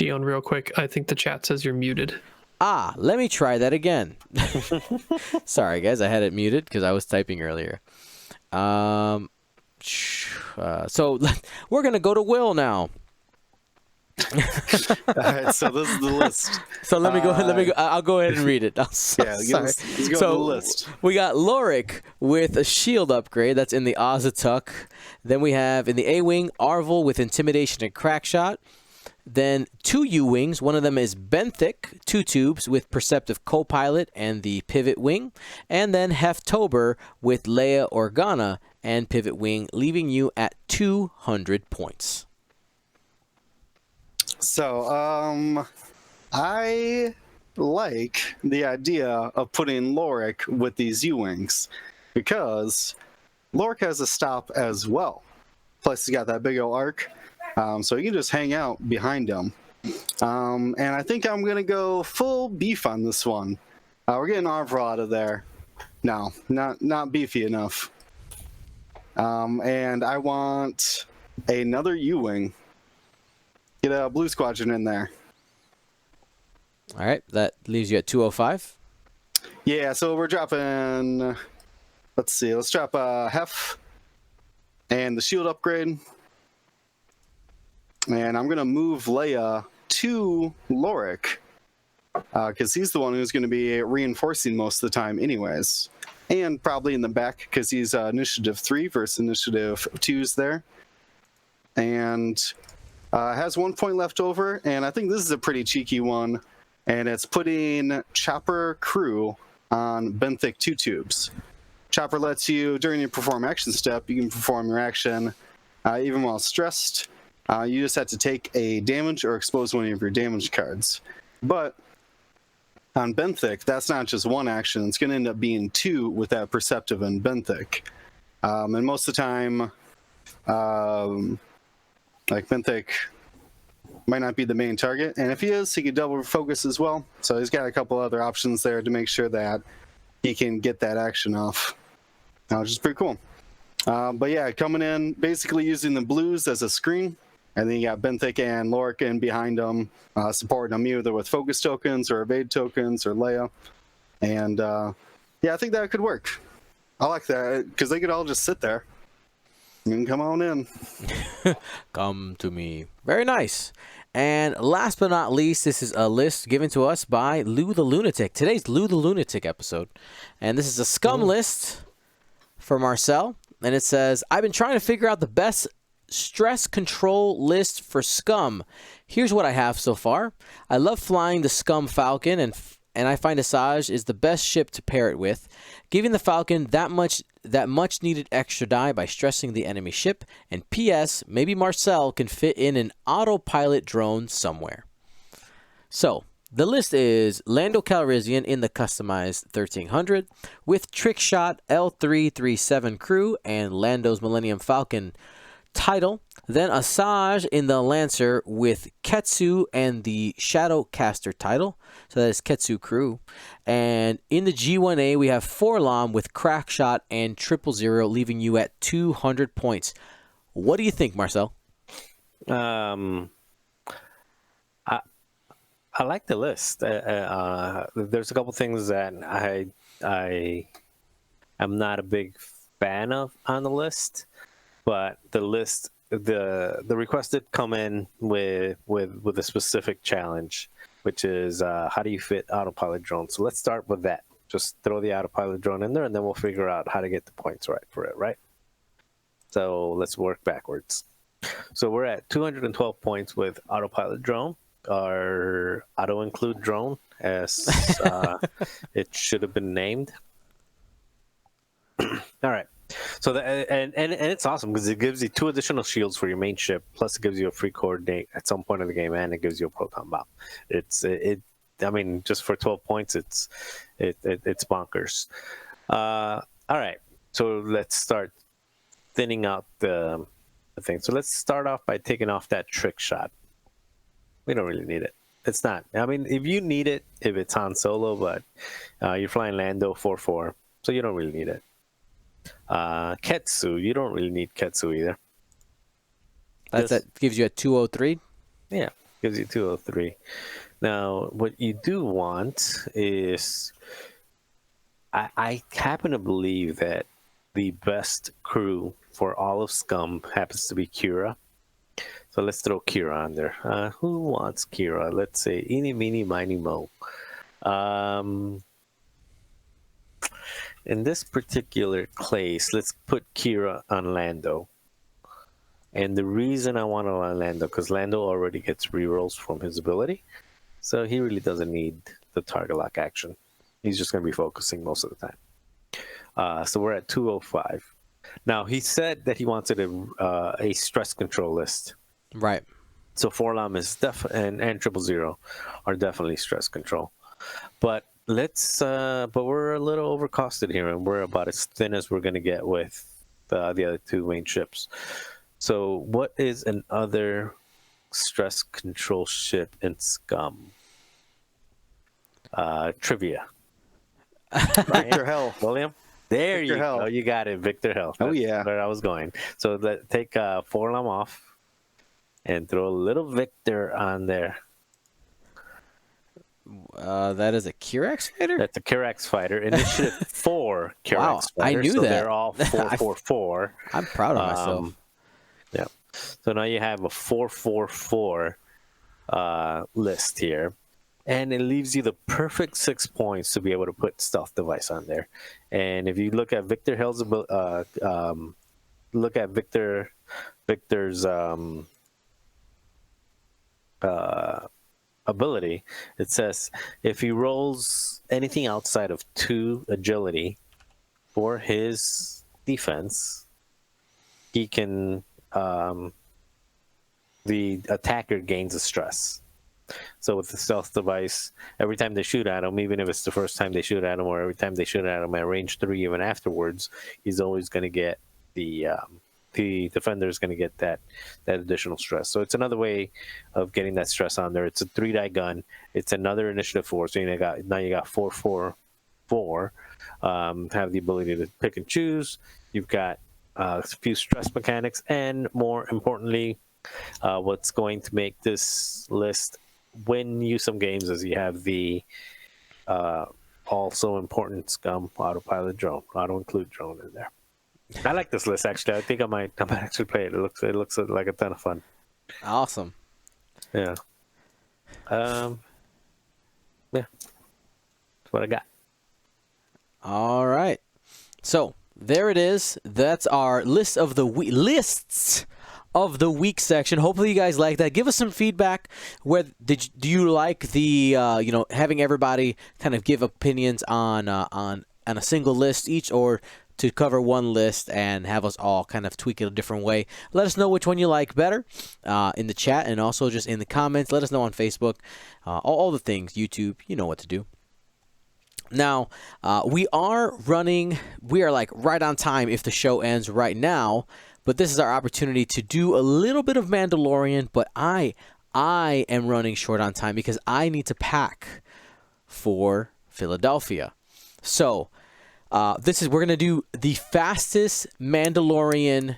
Dion, real quick. I think the chat says you're muted. Ah, let me try that again. Sorry, guys. I had it muted because I was typing earlier. So we're going to go to Will now. All right, so this is the list. So let me go. I'll go ahead and read it. I'm so Yeah, sorry. let's go to the list. We got Lorik with a shield upgrade. That's in the Azatuk. Then we have in the A-Wing, Arvel with Intimidation and Crackshot. Then 2 U-Wings. One of them is Benthic, 2 tubes with Perceptive Copilot and the Pivot Wing. And then Heftober with Leia Organa and Pivot Wing, leaving you at 200 points. So, I like the idea of putting Lorik with these U-Wings because Lorik has a stop as well. Plus, he's got that big old arc, so you can just hang out behind him. And I think I'm going to go full beef on this one. We're getting Arvel out of there. No, not beefy enough. And I want another U-Wing. Get a Blue Squadron in there. All right, that leaves you at 205. Yeah, so we're dropping. Let's see. Let's drop Hef and the shield upgrade, and I'm gonna move Leia to Lorik because he's the one who's going to be reinforcing most of the time, anyways, and probably in the back because he's Initiative 3 versus Initiative 2's there, and. Has 1 point left over, and I think this is a pretty cheeky one, and it's putting Chopper Crew on Benthic 2 tubes. Chopper lets you, during your perform action step, you can perform your action even while stressed. You just have to take a damage or expose one of your damage cards. But on Benthic, that's not just one action, it's going to end up being 2 with that Perceptive and Benthic. And most of the time, like Benthic might not be the main target, and if he is, he could double focus as well. So he's got a couple other options there to make sure that he can get that action off, which is pretty cool. But yeah, coming in, basically using the blues as a screen, and then you got Benthic and Lorik in behind them, supporting them either with focus tokens or evade tokens or Leia. And yeah, I think that could work. I like that because they could all just sit there. You can come on in. Come to me. Very nice. And last but not least, this is a list given to us by Lou the Lunatic. Today's Lou the Lunatic episode. And this is a scum list for Marcel. And it says, I've been trying to figure out the best stress control list for scum. Here's what I have so far. I love flying the Scum Falcon, and I find Asajj is the best ship to pair it with, giving the Falcon that much needed extra die by stressing the enemy ship. And P.S. maybe Marcel can fit in an autopilot drone somewhere. So the list is Lando Calrissian in the customized 1300 with Trickshot L337 crew and Lando's Millennium Falcon title. Then Asajj in the Lancer with Ketsu and the Shadowcaster title. So that is Ketsu crew. And in the G1A, we have Forlom with Crackshot and 000, leaving you at 200 points. What do you think, Marcel? I like the list. There's a couple things that I am not a big fan of on the list, but the list, the request did come in with a specific challenge, which is how do you fit autopilot drones? So let's start with that. Just throw the autopilot drone in there, and then we'll figure out how to get the points right for it, right? So let's work backwards. So we're at 212 points with autopilot drone. Our auto-include drone, as it should have been named. All right. So and it's awesome because it gives you 2 additional shields for your main ship, plus it gives you a free coordinate at some point of the game, and it gives you a proton bomb. I mean, just for 12 points, it's bonkers. All right. So let's start thinning out the thing. So let's start off by taking off that trick shot. We don't really need it. It's not. I mean, if you need it, if it's Han Solo, but you're flying Lando 4-4, so you don't really need it. Ketsu, you don't really need Ketsu either. That gives you a 203. Yeah, Gives you 203. Now, what you do want is, I happen to believe that the best crew for all of Scum happens to be Kira. So let's throw Kira on there. Who wants Kira? Let's say eeny, meeny, miny, mo. In this particular case, let's put Kira on Lando. And the reason I want to on Lando, because Lando already gets rerolls from his ability. So he really doesn't need the target lock action. He's just going to be focusing most of the time. So we're at 205. Now, he said that he wanted a stress control list. Right. So Forlom is and 000 are definitely stress control. But but we're a little overcosted here, and we're about as thin as we're going to get with the other two main ships. So what is another stress control ship in Scum? Trivia. Victor Hell. William? There Victor you Hell. go. You got it. Victor Hell. Oh, That's yeah. where I was going. So take Forlom off and throw a little Victor on there. That is a Kirax fighter? That's a Kirax fighter. Initiative 4 Kirax Wow, I fighters. knew that. They're all 444. I'm proud of myself. Yeah. So now you have a 444 list here. And it leaves you the perfect 6 points to be able to put stealth device on there. And if you look at Victor Hell's Victor's ability, it says if he rolls anything outside of 2 agility for his defense, he can the attacker gains a stress. So with the stealth device, every time they shoot at him, even if it's the first time they shoot at him, or every time they shoot at him at range 3, even afterwards, he's always going to get the defender is going to get that additional stress. So it's another way of getting that stress on there. It's a 3-die gun. It's another initiative 4. So you got 444. Have the ability to pick and choose. You've got a few stress mechanics, and more importantly, what's going to make this list win you some games is you have the also important Scum autopilot drone, auto-include drone in there. I like this list actually. I think I might actually play it. It looks like a ton of fun. Awesome. Yeah. Yeah. That's what I got. All right. So there it is. That's our lists of the week section. Hopefully you guys like that. Give us some feedback. Do you like the having everybody kind of give opinions on a single list each, or to cover one list and have us all kind of tweak it a different way? Let us know which one you like better in the chat, and also just in the comments. Let us know on Facebook. All the things. YouTube, you know what to do. Now, we are like right on time if the show ends right now, but this is our opportunity to do a little bit of Mandalorian, but I am running short on time because I need to pack for Philadelphia. So, we're going to do the fastest Mandalorian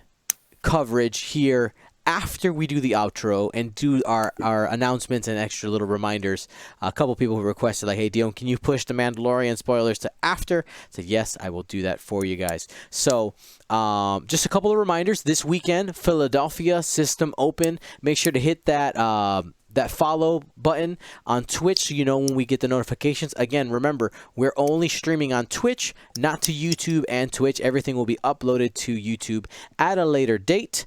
coverage here after we do the outro and do our announcements and extra little reminders. A couple people who requested, like, hey, Dion, can you push the Mandalorian spoilers to after? I said, yes, I will do that for you guys. So just a couple of reminders. This weekend, Philadelphia System Open. Make sure to hit that follow button on Twitch so you know when we get the notifications. Again, remember, we're only streaming on Twitch, not to YouTube and Twitch. Everything will be uploaded to YouTube at a later date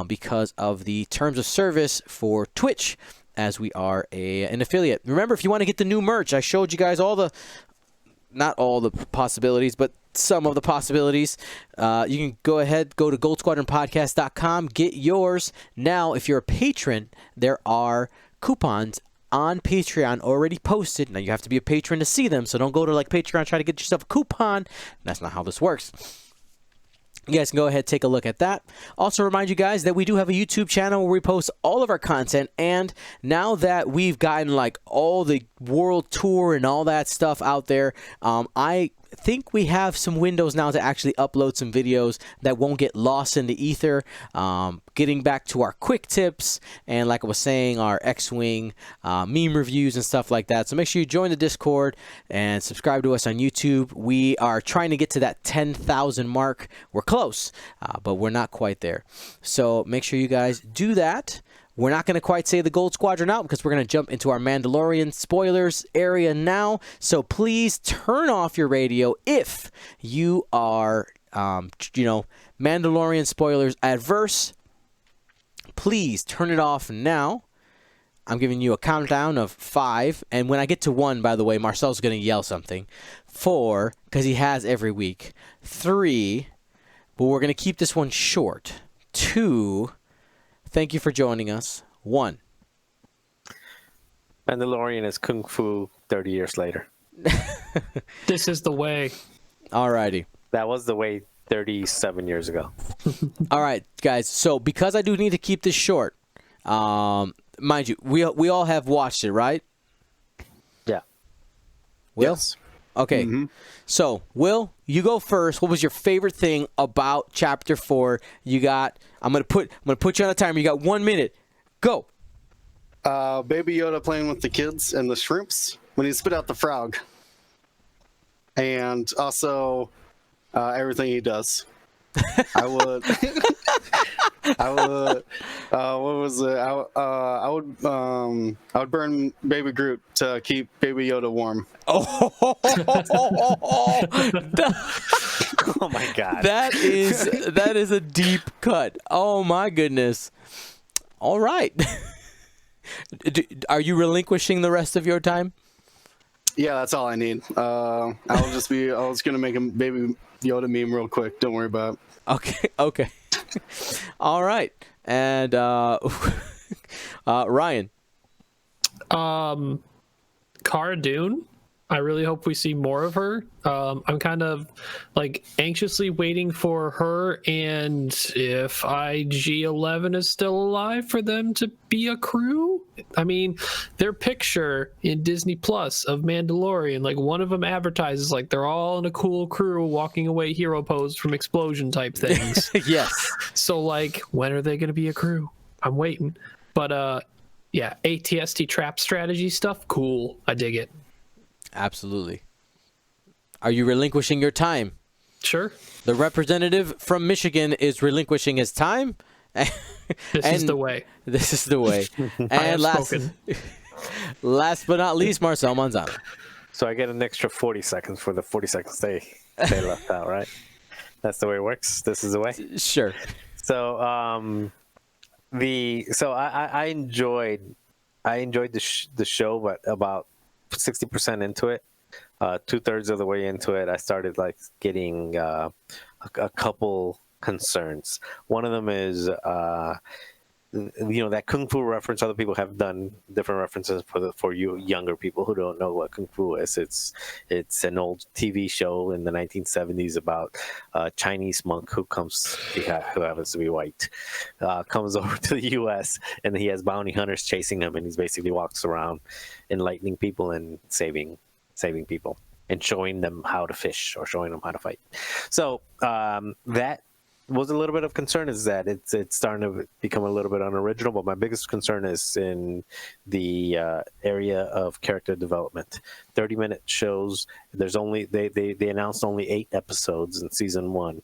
because of the terms of service for Twitch, as we are an affiliate. Remember, if you want to get the new merch, I showed you guys not all the possibilities, but some of the possibilities. You can go to goldsquadronpodcast.com, get yours. Now, if you're a patron, there are coupons on Patreon already posted. Now, you have to be a patron to see them, so don't go to Patreon, try to get yourself a coupon. That's not how this works. You guys can go ahead and take a look at that. Also remind you guys that we do have a YouTube channel where we post all of our content, and now that we've gotten all the world tour and all that stuff out there, I think we have some windows now to actually upload some videos that won't get lost in the ether. Getting back to our quick tips and, like I was saying, our X-Wing meme reviews and stuff like that. So make sure you join the Discord and subscribe to us on YouTube. We are trying to get to that 10,000 mark. We're close, but we're not quite there. So make sure you guys do that. We're not going to quite say the Gold Squadron out because we're going to jump into our Mandalorian spoilers area now. So please turn off your radio if you are, Mandalorian spoilers adverse. Please turn it off now. I'm giving you a countdown of 5. And when I get to 1, by the way, Marcel's going to yell something. 4, because he has every week. 3, but we're going to keep this one short. 2, thank you for joining us. 1. Mandalorian is Kung Fu 30 years later. This is the way. Alrighty. That was the way 37 years ago. All right, guys. So because I do need to keep this short, mind you, we all have watched it, right? Yeah. Will? Yes. Okay. So, Will, you go first. What was your favorite thing about Chapter 4? You got. I'm gonna put you on a timer. You got 1 minute. Go. Baby Yoda playing with the kids and the shrimps when he spit out the frog, and also everything he does. I would. I would. What was it? I would burn Baby Groot to keep Baby Yoda warm. Oh, Oh my God. that is a deep cut. Oh my goodness. All right. Are you relinquishing the rest of your time? Yeah, that's all I need. I was gonna make a Baby Yoda meme real quick. Don't worry about it. Okay. All right. And Ryan. Cara Dune. I really hope we see more of her. I'm kind of like anxiously waiting for her, and if IG-11 is still alive, for them to be a crew. I mean, their picture in Disney Plus of Mandalorian, like one of them advertises like they're all in a cool crew walking away hero pose from explosion type things. Yes. So like, when are they going to be a crew? I'm waiting. But yeah, ATST trap strategy stuff, cool. I dig it. Absolutely. Are you relinquishing your time? Sure. The representative from Michigan is relinquishing his time. This is the way. This is the way. I have And spoken. last but not least, Marcel Manzano. So I get an extra 40 seconds for the 40 seconds they left out, right? That's the way it works. This is the way. Sure. So I enjoyed the show, but about 60% into it, 2/3 of the way into it, I started like getting a couple concerns. One of them is that kung fu reference. Other people have done different references for you younger people who don't know what kung fu is. It's an old TV show in the 1970s about a Chinese monk who happens to be white, comes over to the U.S. and he has bounty hunters chasing him, and he basically walks around enlightening people and saving people and showing them how to fish or showing them how to fight. So that was a little bit of concern, is that it's starting to become a little bit unoriginal. But my biggest concern is in the area of character development. 30-minute shows. There's only they announced only 8 episodes in season 1,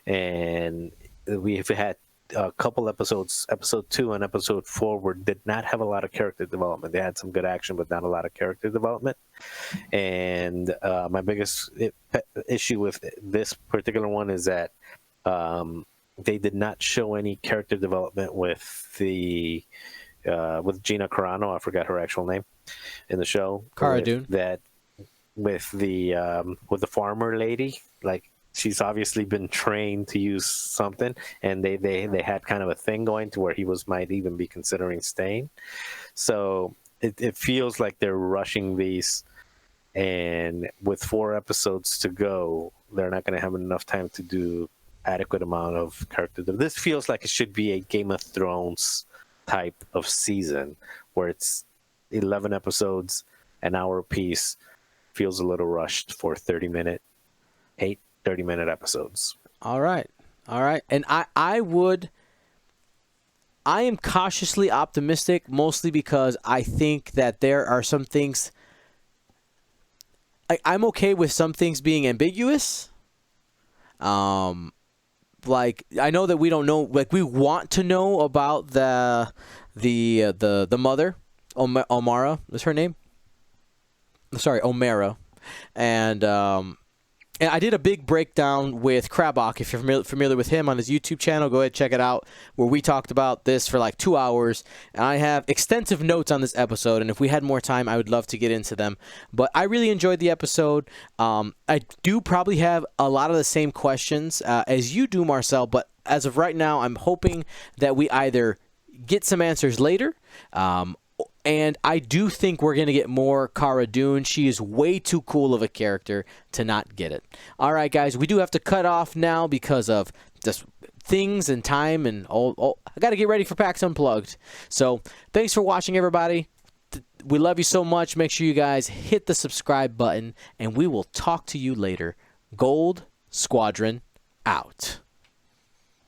and we've had a couple episodes. Episode 2 and episode 4 did not have a lot of character development. They had some good action, but not a lot of character development. And my biggest issue with this particular one is that they did not show any character development with Gina Carano. I forgot her actual name in the show. Cara Dune. With the farmer lady, like she's obviously been trained to use something, and they had kind of a thing going to where he might even be considering staying. So it feels like they're rushing these, and with 4 episodes to go, they're not going to have enough time to do adequate amount of character. This feels like it should be a Game of Thrones type of season where it's 11 episodes, an hour apiece, feels a little rushed for 30-minute episodes. All right. And I am cautiously optimistic, mostly because I think that there are some things. I'm okay with some things being ambiguous. Like, I know that we don't know. Like, we want to know about the mother, Omara. Is her name? Sorry, Omera, and I did a big breakdown with Krabok. If you're familiar with him on his YouTube channel, go ahead, check it out, where we talked about this for like 2 hours. And I have extensive notes on this episode, and if we had more time, I would love to get into them. But I really enjoyed the episode. I do probably have a lot of the same questions as you do, Marcel, but as of right now, I'm hoping that we either get some answers later, and I do think we're going to get more Cara Dune. She is way too cool of a character to not get it. All right, guys, we do have to cut off now because of just things and time and all. I got to get ready for PAX Unplugged. So thanks for watching, everybody. We love you so much. Make sure you guys hit the subscribe button, and we will talk to you later. Gold Squadron out.